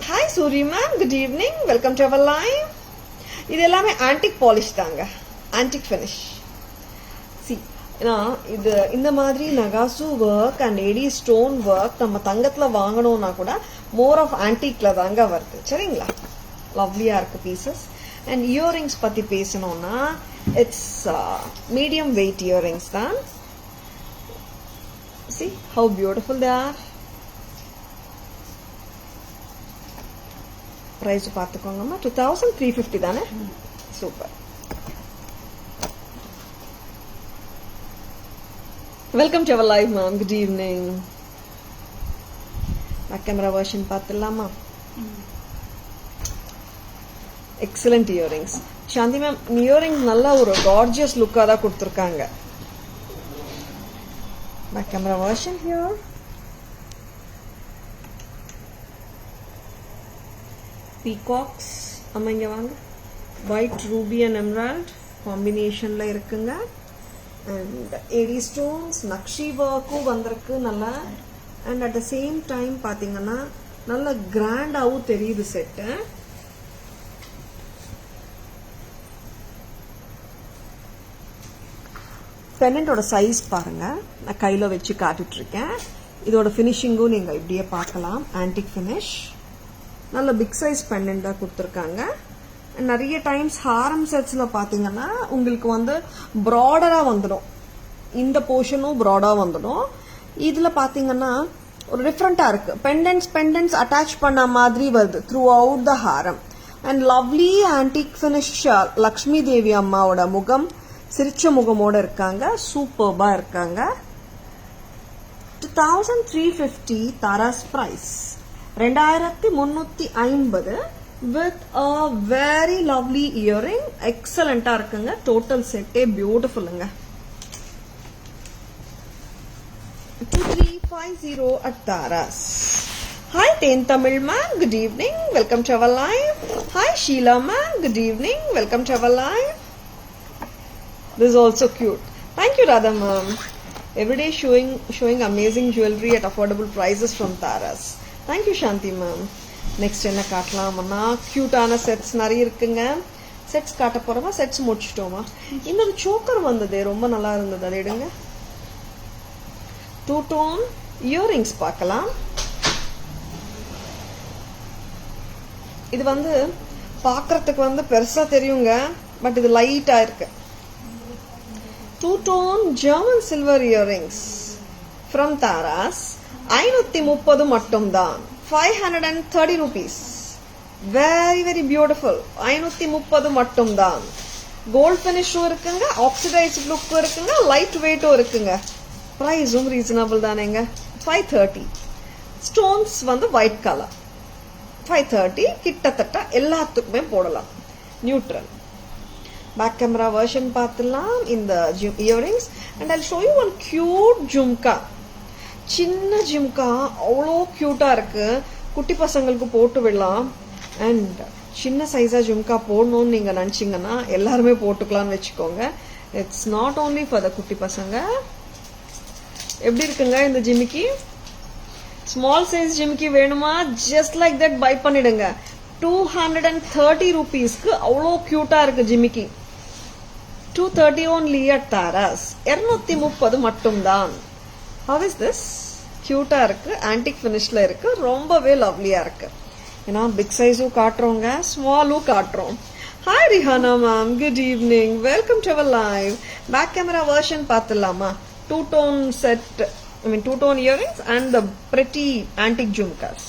Hi Suri ma'am, good evening, welcome to our live. இது எல்லாமே ஆன்டிக் பாலிஷ் தாங்க, ஆன்டிக் ஃபினிஷ். சி இது இந்த மாதிரி நகாசு work and AD stone work நம்ம தங்கத்தில் வாங்கணும்னா கூட மோர் ஆஃப் ஆன்டிக்ல தாங்க வருது. சரிங்களா? லவ்லியாக இருக்கு பீசஸ். அண்ட் இயரிங்ஸ் பற்றி பேசணும்னா it's medium weight earrings தான். See how beautiful they are. price பார்த்துக்கோங்கம்மா. 2350 தானே? Super. Welcome to our live ma'am, good evening. Back camera version பார்த்துடலாமா? Excellent earrings. Shanti ma'am, earrings நல்லா ஒரு கார்ஜியஸ் லுக்காக தான் கொடுத்துருக்காங்க. Back camera version here. Peacocks அம்மா இங்கே வாங்க. ஒயிட் ரூபி அண்ட் எம்ரால்ட் காம்பினேஷனில் இருக்குங்க. அண்ட் ஏடி ஸ்டோன்ஸ் நக்ஷி ஒர்க்கும் வந்திருக்கு நல்லா. And at the same time பார்த்தீங்கன்னா நல்ல கிராண்டாகவும் தெரியுது செட்டு. பெண்டோட சைஸ் பாருங்க, நான் கையில் வச்சு காட்டிட்டு இருக்கேன். இதோட ஃபினிஷிங்கும் நீங்கள் இப்படியே பார்க்கலாம். ஆன்டிக் ஃபினிஷ், நல்ல பிக் சைஸ் பெண்டா கொடுத்துருக்காங்க. நிறைய டைம்ஸ் ஹாரம் செட்ஸில் பார்த்தீங்கன்னா உங்களுக்கு வந்து ப்ராடராக வந்துடும். இந்த போர்ஷனும் ப்ராடாக வந்துடும். இதில் பார்த்தீங்கன்னா ஒரு டிஃப்ரெண்டா இருக்கு. பெண்டன்ஸ் அட்டாச் பண்ண மாதிரி வருது த்ரூ அவுட் த ஹாரம். And lovely antique finish Lakshmi Devi அம்மாவோட முகம் சிரிச்ச முகமோட இருக்காங்க. சூப்பர்பா இருக்காங்க. 2350 Taras price. 2350 with a very lovely earring. எக்ஸலண்டா இருக்குங்க. டோட்டல் செட்டே பியூட்டிஃபுல்லுங்க. 2350 at Taras. Hi Ten Tamil ma'am, good evening, welcome to our live. Hi Sheila ma'am, good evening, welcome to our live. This is also cute. Thank you Radha ma'am. Every day showing amazing jewelry at affordable prices from Taras. Thank you Shanti ma'am. Next என்ன காட்டலாம்னா கியூட்டான sets நிறைய இருக்குங்க. Sets காட்ட போறோமா? Sets முடிச்சிட்டோமா? இன்னொரு choker வந்தது, ரொம்ப நல்லா இருந்தது, அதை எடுங்க. 2 tone இயரிங்ஸ் பார்க்கலாம். இது வந்து பார்க்கறதுக்கு பெருசா தெரியுங்க, பட் இது லைட்டா இருக்கு. 2 tone German silver earrings from Taras. 530 மட்டும் தான். 530 rupees. Very very beautiful. 530 மட்டும் தான். கோல்ட் ஃபினிஷும் இருக்குங்க, ஆக்சிடைஸ்ட் லுக்கும் இருக்குங்க, லைட் வெயிட்டும் இருக்குங்க. பிரைஸும் ரீசனபிள் தானேங்க. 530. Stones white colour. 530 கிட்டத்தட்ட எல்லாத்துக்குமே போடலாம். நியூட்ரல். பேக் கேமரா வெர்ஷன் பார்த்துலாம் இந்த earrings. And I show you one cute jhumka. சின்ன ஜிம்கா அவ்வளோ கியூட்டா இருக்கு. குட்டி பசங்களுக்கு போட்டு விடலாம். அண்ட் சின்ன சைஸா ஜிம்கா போடணும்னு நீங்க நினைச்சீங்கன்னா எல்லாருமே போட்டுக்கலாம்னு வச்சுக்கோங்க. It's not only for the குட்டி பசங்க. எப்படி இருக்குங்க இந்த ஜிமிக்கி? ஸ்மால் சைஸ் ஜிமிக்கி வேணுமா? ஜஸ்ட் லைக் தட் பை பண்ணிடுங்க. 230 rupeesக்கு அவ்வளோ கியூட்டா இருக்கு ஜிமிக்கி. 230 only at Taras. 230 மட்டும்தான். How is this? கியூட்டா இருக்கு, ஆன்டிக் ஃபினிஷ்ல இருக்கு, ரொம்பவே லவ்லியா இருக்கு. ஏன்னா பிக் சைஸும் காட்டுறோங்க, ஸ்மாலும் காட்டுறோம். Hi Rihana ma'am, good evening, welcome to our live. Back camera version பார்த்துடலாமா? 2 tone set, 2 tone earrings and the pretty antique jhumkas.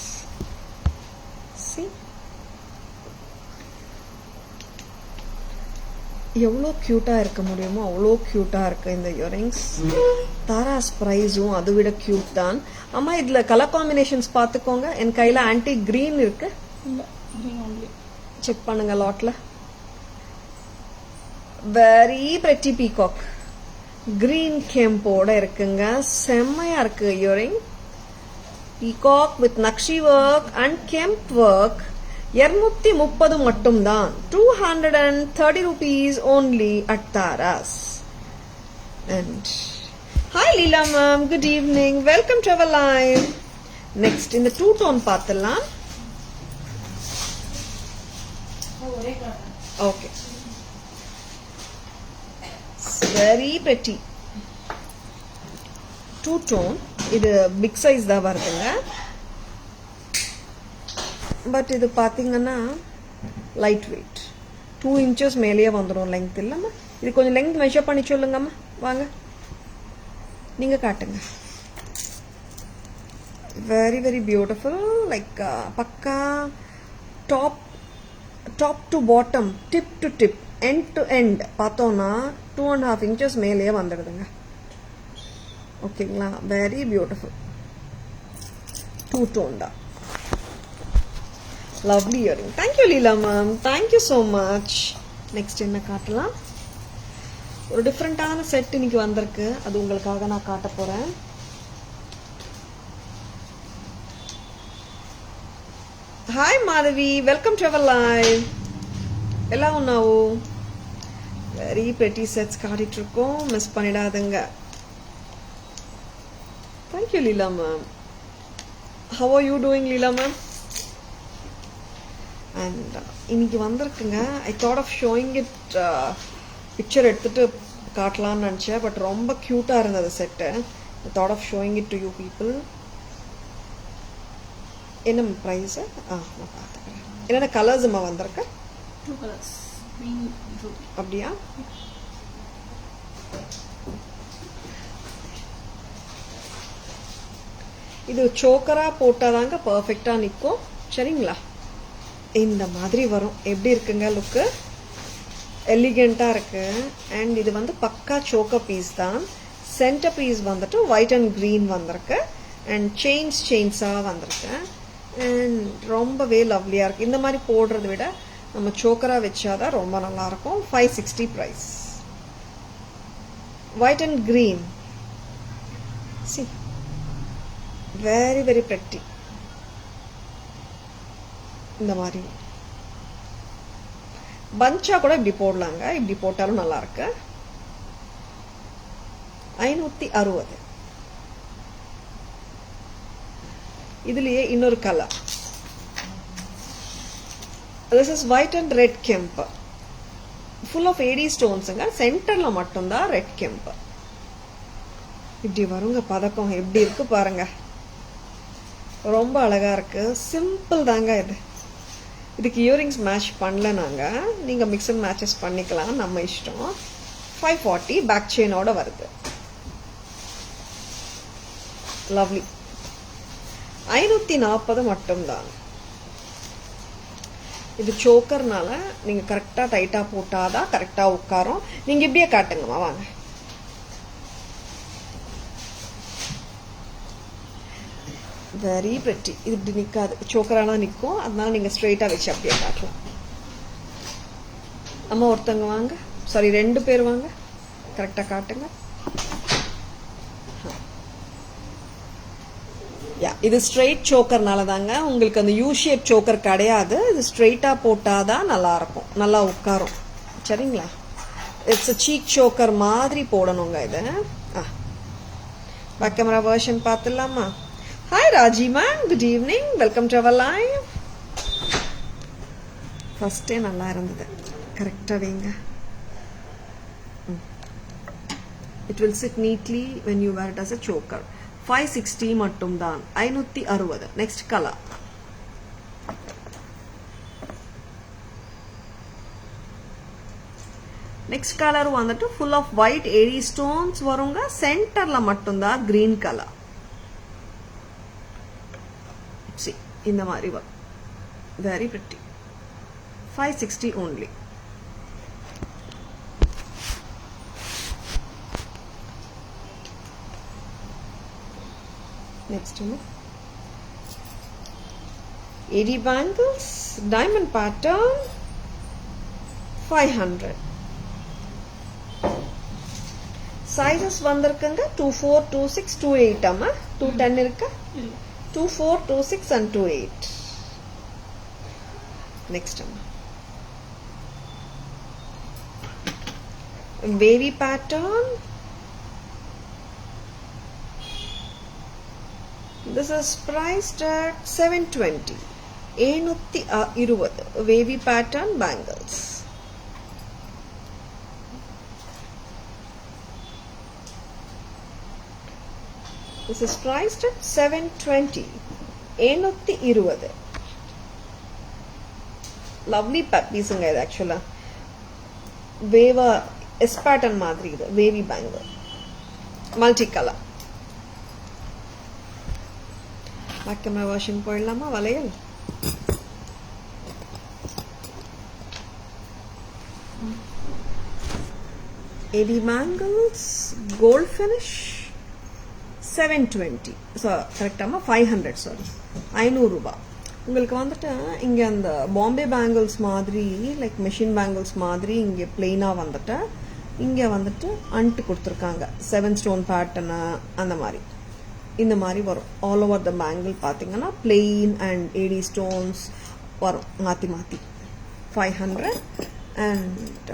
See? எவ்வளோ கியூட்டா இருக்க முடியுமோ அவ்வளோ கியூட்டா இருக்கு இந்த இயரிங்ஸ். தாராஸ் பிரைஸும் அதை விட கியூட் தான். அம்மா இதுல கலர் காம்பினேஷன்ஸ் பார்த்துக்கோங்க. என் கையில ஆன்டிக் கிரீன் இருக்கு, செக் பண்ணுங்க லாட்ல. வெரி பிரெட்டி பீகாக் கிரீன் கெம்போட இருக்குங்க. செம்மையா இருக்கு இயரிங். பீகாக் வித் நக்ஷி ஒர்க் அண்ட் கெம்ப் ஒர்க். 230 மட்டும்தான். 230 rupees only at Taras. And hi Leela ma'am, good evening, welcome to our live. Next in the 2 tone பார்த்துடலாம். Okay, very pretty 2 tone. இது big size தான் வருதுங்க. But இது பார்த்தீங்கன்னா light weight. 2 inches மேலேயே வந்துடும் length. இல்லைம்மா, இது கொஞ்சம் லெங்க் மெஷர் பண்ணி சொல்லுங்கம்மா. வாங்க நீங்க காட்டுங்க. Very very beautiful. லைக் பக்கா top to bottom, tip to tip, end to end பார்த்தோம்னா 2.5 inches மேலேயே வந்துடுதுங்க. ஓகேங்களா? வெரி பியூட்டிஃபுல் 2 tone தான். Lovely earring. Thank you Leela ma'am, thank you so much. Next என்ன காட்டலாம்? ஒரு டிஃப்ரெண்டான செட் இன்னைக்கு வந்திருக்கு, அது உங்களுக்காக நான் காட்ட போறேன். Hi Madhavi, welcome to our live. எல்லாம் உன்னாவோ வெரி பிரெட்டி செட்ஸ் காட்டிட்டு இருக்கோம், மிஸ் பண்ணிடாதுங்க. Thank you Leela ma'am. How are you doing Leela ma'am? And இன்னைக்கு வந்திருக்குங்க. I thought of showing it, picture எடுத்துட்டு காட்டலாம்னு நினச்சேன், பட் ரொம்ப க்யூட்டாக இருந்தது set. I thought of showing it to you people. என்ன ப்ரைஸு? நான் பார்த்துக்கிறேன். என்னென்ன கலர்ஸுமா வந்திருக்கு? 2 colors. அப்படியா? இது சோக்கரா போட்டாதாங்க பர்ஃபெக்டா நிற்கும். சரிங்களா? இந்த மாதிரி வரும். எப்படி இருக்குங்க லுக்கு? எலிகெண்டா இருக்கு. அண்ட் இது வந்து பக்கா சோக்கர் பீஸ் தான். சென்டர் பீஸ் வந்துட்டு ஒயிட் அண்ட் கிரீன் வந்திருக்கு. அண்ட் செயின்ஸா வந்திருக்கு. அண்ட் ரொம்பவே லவ்லியா இருக்கு. இந்த மாதிரி போடுறத விட நம்ம சோக்கரா வச்சாதான் ரொம்ப நல்லா இருக்கும். 560 price. White and green. See, very very pretty. இந்த மாதிரி பஞ்சா கூட இப்படி போடலாங்க. இப்படி போட்டாலும் நல்லா இருக்கு. 560. இதுலயே இன்னொரு colour. This is white and red kemp. Full of AD stones. சென்டர்ல மட்டும்தான் ரெட் கெம்ப். இப்படி வருங்க பதக்கம். எப்படி இருக்கு பாருங்க. ரொம்ப அழகா இருக்கு. சிம்பிள் தாங்க இது. இதுக்கு இயரிங்ஸ் மேட்ச் பண்ணல நாங்க. நீங்க மிக்ஸ் அண்ட் மேட்சஸ் பண்ணிக்கலாம். நம்ம இஷ்டம். 540 பேக் செயினோட வருது. லவ்லி. 540 மட்டும்தான். இது சோக்கர்னால நீங்க கரெக்டா டைட்டா போட்டாதான் கரெக்டா உட்காரும். நீங்க இப்படியே காட்டுங்கம்மா வாங்க. Very pretty. இது இப்படி நிக்காது. சோக்கரானா நிற்கும். அதனால நீங்க ஸ்ட்ரெயிட்டா வச்சு அப்படியே காட்டலாம். அம்மா ஒருத்தங்க வாங்க. சாரி 2 பேர் வாங்க. கரெக்டா காட்டுங்க. இது ஸ்ட்ரெயிட் சோக்கர்னால தாங்க. உங்களுக்கு அந்த யூ ஷேப் சோக்கர் கிடையாது. இது ஸ்ட்ரெயிட்டா போட்டாதான் நல்லா இருக்கும். நல்லா உட்காரும். சரிங்களா? இட்ஸ் சீக் சோக்கர் மாதிரி போடணுங்க இது. பேக் கேமரா வெர்ஷன் பார்த்துடலாமா? Hi Raji ma'am, good evening. Welcome to our live. ஃபர்ஸ்டே நல்லா இருந்தது. கரெக்டா வைங்க. It will sit neatly when you wear it as a choker. 560 மட்டும்தான். 560. Next color. Next color வந்துட்டு full of white AD stones வருங்க. சென்டர்ல மட்டும்தான் green color. See, இந்த மாதிரி வரும். Very pretty. 560 only. Next one. AD bangles, diamond pattern, 500. Sizes வந்திருக்குங்க 24, 26, 28 அம்மா. 210 இருக்கா? 24, 26 and 28. Next one. Wavy pattern. This is priced at 720. 720. Wavy pattern bangles. This is priced at 720. 720. Lovely piece இது actually. Wave S pattern மாதிரி இது. Wavy bangle. Multicolor. Back camera version போயிடலாமா வளையல்? AD bangles, gold finish. 720. So கரெக்டாமா 500 sorry 500 ரூபாய். உங்களுக்கு வந்துட்டு இங்க அந்த பாம்பே பேங்கிள்ஸ் மாதிரி லைக் மெஷின் பேங்கிள்ஸ் மாதிரி இங்க பிளெயினா வந்துட்டு இங்க வந்துட்டு அண்ட் கொடுத்துருக்காங்க 7 ஸ்டோன் பேட்டர்ன் அந்த மாதிரி. இந்த மாதிரி வரும். ஆல் ஓவர் த பேங்கிள் பாத்தீங்கன்னா பிளெயின் அண்ட் AD ஸ்டோன்ஸ் வரும் மாத்தி மாத்தி. 500 and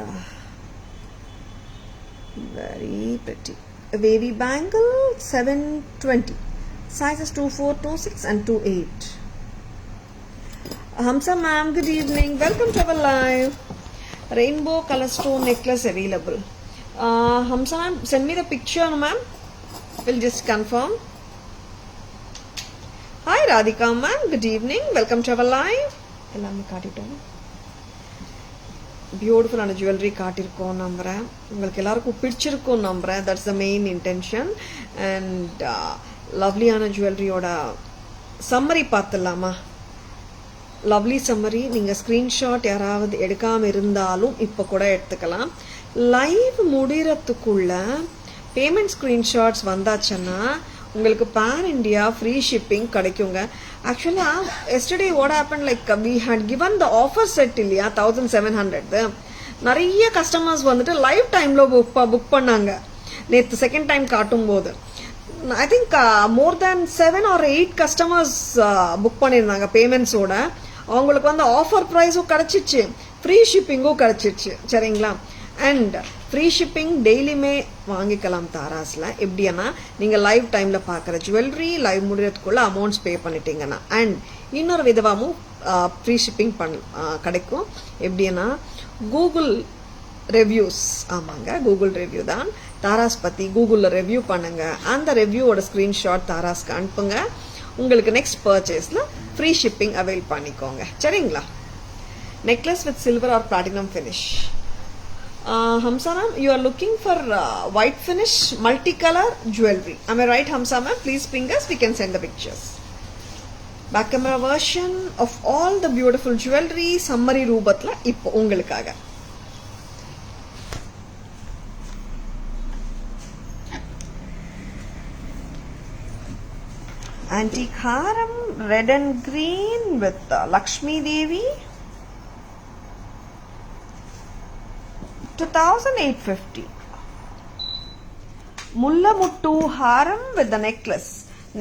very pretty. A wavy bangle 720. Sizes 24, 26 and 28. Hamsa ma'am, good evening. Welcome to our live. Rainbow color stone necklace available. Hamsa ma'am, send me the picture ma'am. We'll just confirm. Hi Radhika ma'am, good evening. Welcome to our live. எல்லாமே காட்டிட்டோம். பியூட்டிஃபுல்லான jewellery காட்டியிருக்கோம் நம்புகிறேன். உங்களுக்கு எல்லாருக்கும் பிடிச்சிருக்கும் நம்புகிறேன். That's the main intention. And லவ்லியான ஜுவல்லரியோட summary பார்த்துடலாமா? Lovely summary. நீங்கள் ஸ்க்ரீன்ஷாட் யாராவது எடுக்காமல் இருந்தாலும் இப்போ கூட எடுத்துக்கலாம். லைவ் முடிகிறதுக்குள்ள பேமெண்ட் ஸ்க்ரீன்ஷாட்ஸ் வந்தாச்சுன்னா உங்களுக்கு பேன் இண்டியா ஃப்ரீ ஷிப்பிங் கிடைக்குங்க. ஆக்சுவலாக yesterday what happen, like we had given the offer set இல்லையா 1700. நிறைய கஸ்டமர்ஸ் வந்துட்டு லைவ் டைமில் புக் பண்ணாங்க. நேற்று செகண்ட் டைம் காட்டும் போது I think more than 7 or 8 customers book பண்ணியிருந்தாங்க பேமெண்ட்ஸோட. அவங்களுக்கு வந்து ஆஃபர் ப்ரைஸும் கிடச்சிச்சு, ஃப்ரீ ஷிப்பிங்கும் கிடச்சிச்சு. சரிங்களா? அண்ட் ஃப்ரீ ஷிப்பிங் டெய்லியுமே வாங்கிக்கலாம் தாராஸில். எப்படின்னா நீங்கள் லைவ் டைமில் பார்க்குற ஜுவல்லரி லைவ் முடிகிறதுக்குள்ளே அமௌண்ட்ஸ் பே பண்ணிட்டீங்கன்னா. அண்ட் இன்னொரு விதமாகவும் ஃப்ரீ ஷிப்பிங் கிடைக்கும். எப்படின்னா கூகுள் ரிவ்யூஸ். ஆமாங்க, கூகுள் ரிவ்யூ தான். தாராஸ் பற்றி கூகுளில் ரிவ்யூ பண்ணுங்க. அந்த ரிவ்யூவோட ஸ்க்ரீன்ஷாட் தாராஸ்க்கு அனுப்புங்க. உங்களுக்கு நெக்ஸ்ட் பர்ச்சேஸில் ஃப்ரீ ஷிப்பிங் அவைல் பண்ணிக்கோங்க. சரிங்களா? Necklace with silver R platinum finish. Hamsa ma'am, you are looking for white finish multicolor jewelry. Am I right, Hamsa ma'am? Please ping us, we can send the pictures. Back camera version of all the beautiful jewelry summary ரூபத்தில் இப்போ உங்களுக்காக. Antique haram, red and green with Lakshmi Devi. 2850. Mullamuttu haram with the necklace.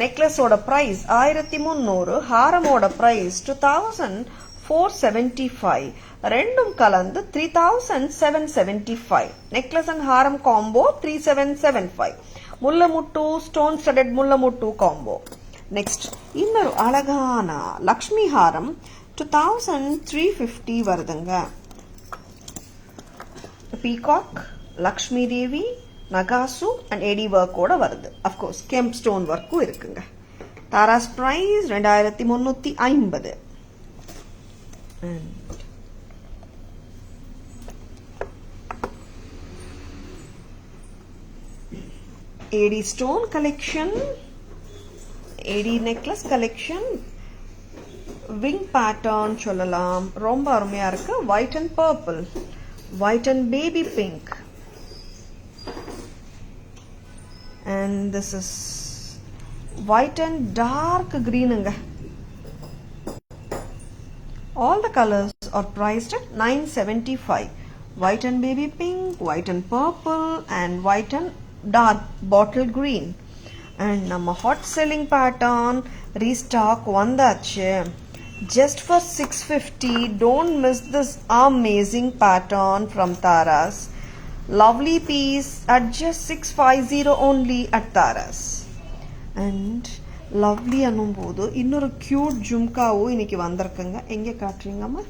Necklace oda price 1300, haram oda price 2475. Rendum kalandu 3775. Necklace and haram combo 3775. Mullamuttu stone studded mullamuttu combo. Next, innaru alagana Lakshmi haram 2350 varudanga. Peacock, Lakshmi Devi, Nagasu and AD work oda varudhu. Of course, Kemp stone work irukkunga. Tara's price 2350. And AD stone collection, AD necklace collection, wing pattern sollalam. Romba aruமையா இருக்கு. White and purple, white and baby pink, and this is white and dark green. All the colors are priced at 975. White and baby pink, white and purple, and white and dark bottle green. And நம்ம hot selling pattern restock வந்தாச்சு. Just for 650. Don't miss this amazing pattern from Taras. Lovely piece at just 650 only at Taras. And lovely அனும்போது இன்னொரு cute ஜும்காவும் இன்னைக்கு வந்திருக்குங்க. எங்கே காட்டுறீங்கம்மா?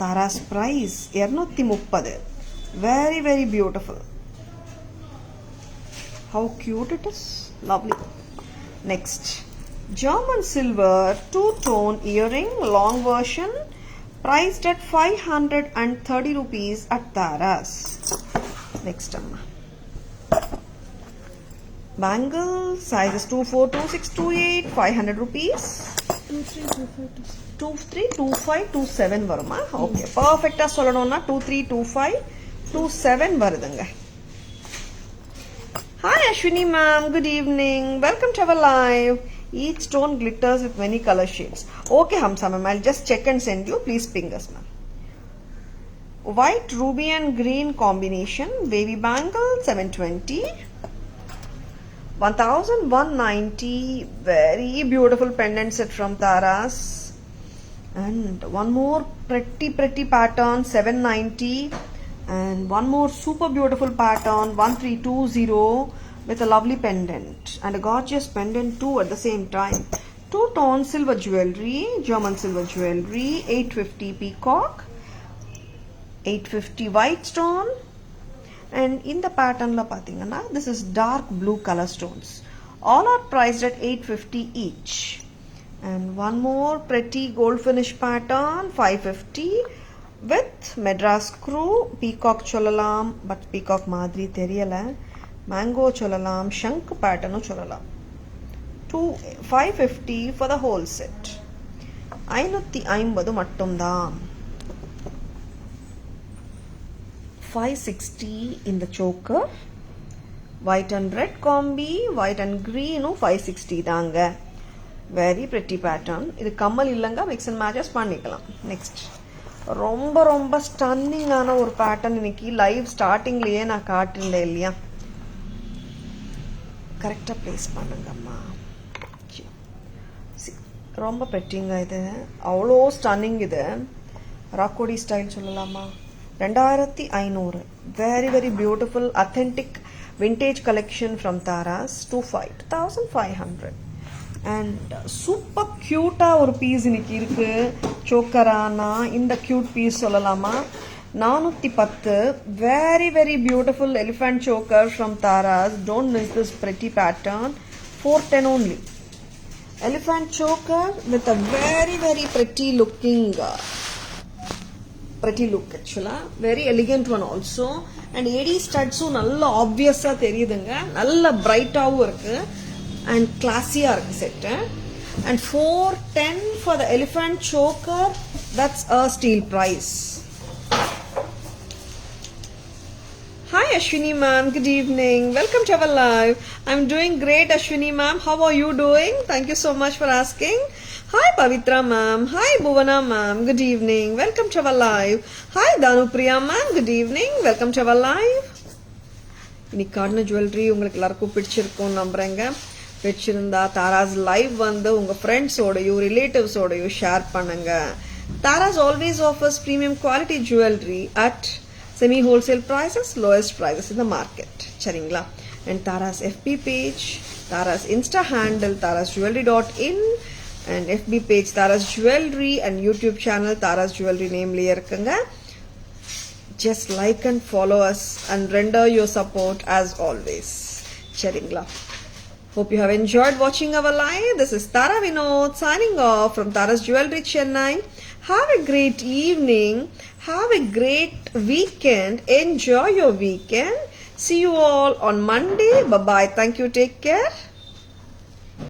Taras price 230. Very very beautiful. How cute it is. Lovely. Next, German silver 2-tone earring long version priced at 530 rupees at Taras. Next amma, bangle sizes 24, 26, 28, 500 rupees. 232527 varuma. Okay, perfect ah sollanona 2325 27 varudanga. Hi Ashwini ma'am, good evening. Welcome to our live. Each stone glitters with many color shades. Okay Hamsa ma'am, I'll just check and send you. Please ping us ma'am. White, ruby and green combination. Baby bangle 720. 1190. Very beautiful pendant set from Taras. And one more pretty pattern 790. And one more super beautiful pattern 1320 with a lovely pendant and a gorgeous pendant too at the same time. 2-tone silver jewelry, German silver jewelry, 850 peacock, 850 white stone. And in the pattern la pathina, this is dark blue color stones. All are priced at 850 each. And one more pretty gold finish pattern 550 with Madras screw, peacock cholalam, but peacock madri theriyala. Mango சொல்லலாம், ஷங்க் பேட்டர்னும் சொல்லலாம். 550 for the whole set. 550 மட்டும்தான். 560 in the choker. White and red combi, white and green 560 தாங்க. Very pretty pattern. இது கம்மல் இல்லைங்க, mix and matches பண்ணிக்கலாம். Next, ரொம்ப ரொம்ப ஸ்டன்னிங்கான ஒரு பேட்டர்ன் இன்னைக்கு லைவ் ஸ்டார்டிங்லேயே நான் காட்டிருந்தேன் இல்லையா, கரெக்டாக ப்ளேஸ் பண்ணுங்கம்மா. ரொம்ப பெட்டிங்க இது, அவ்வளோ ஸ்டன்னிங். இது ராக்கோடி ஸ்டைல் சொல்லலாமா. 2500. Very very beautiful authentic vintage collection from Tara's. 2500. And super க்யூட்டாக ஒரு பீஸ் இன்னைக்கு இருக்கு. சோக்கரானா இந்த க்யூட் பீஸ் சொல்லலாமா. 410. Very very beautiful elephant choker from Tara's. Don't miss this pretty pattern. 410 only. Elephant choker with a very very pretty look actually, very elegant one also. And AD studs nalla obvious ah theriyudunga, nalla bright ஆவும் இருக்கு and classy ah இருக்கு set. And 410 for the elephant choker, that's a steal price. Hi Ashwini ma'am, good evening. Welcome to our live. I'm doing great Ashwini ma'am. How are you doing? Thank you so much for asking. Hi Pavitra ma'am. Hi Bhuvana ma'am. Good evening. Welcome to our live. Hi Danupriya ma'am. Good evening. Welcome to our live. இன்னைக்கு கார்ன jewellery உங்களுக்கு எல்லாருக்கும் பிடிச்சிருக்கும் நம்புறேங்க. பிடிச்சிருந்தா Tara's live வந்து உங்க ஃப்ரெண்ட்ஸோடையும் ரிலேட்டிவ்ஸோடையும் share பண்ணுங்க. Tara's always offers premium quality jewelry at semi wholesale prices, lowest prices in the market. சரிங்களா. And Tara's FB page, Tara's Insta handle, tarasjewelry.in, and FB page Tara's Jewelry, and YouTube channel Tara's Jewelry nameலயே இருக்குங்க. Just like and follow us and render your support as always. சரிங்களா. Hope you have enjoyed watching our live. This is Tara Vinod signing off from Tara's Jewelry Chennai. Have a great evening. Have a great weekend. Enjoy your weekend. See you all on Monday. Bye-bye. Thank you. Take care.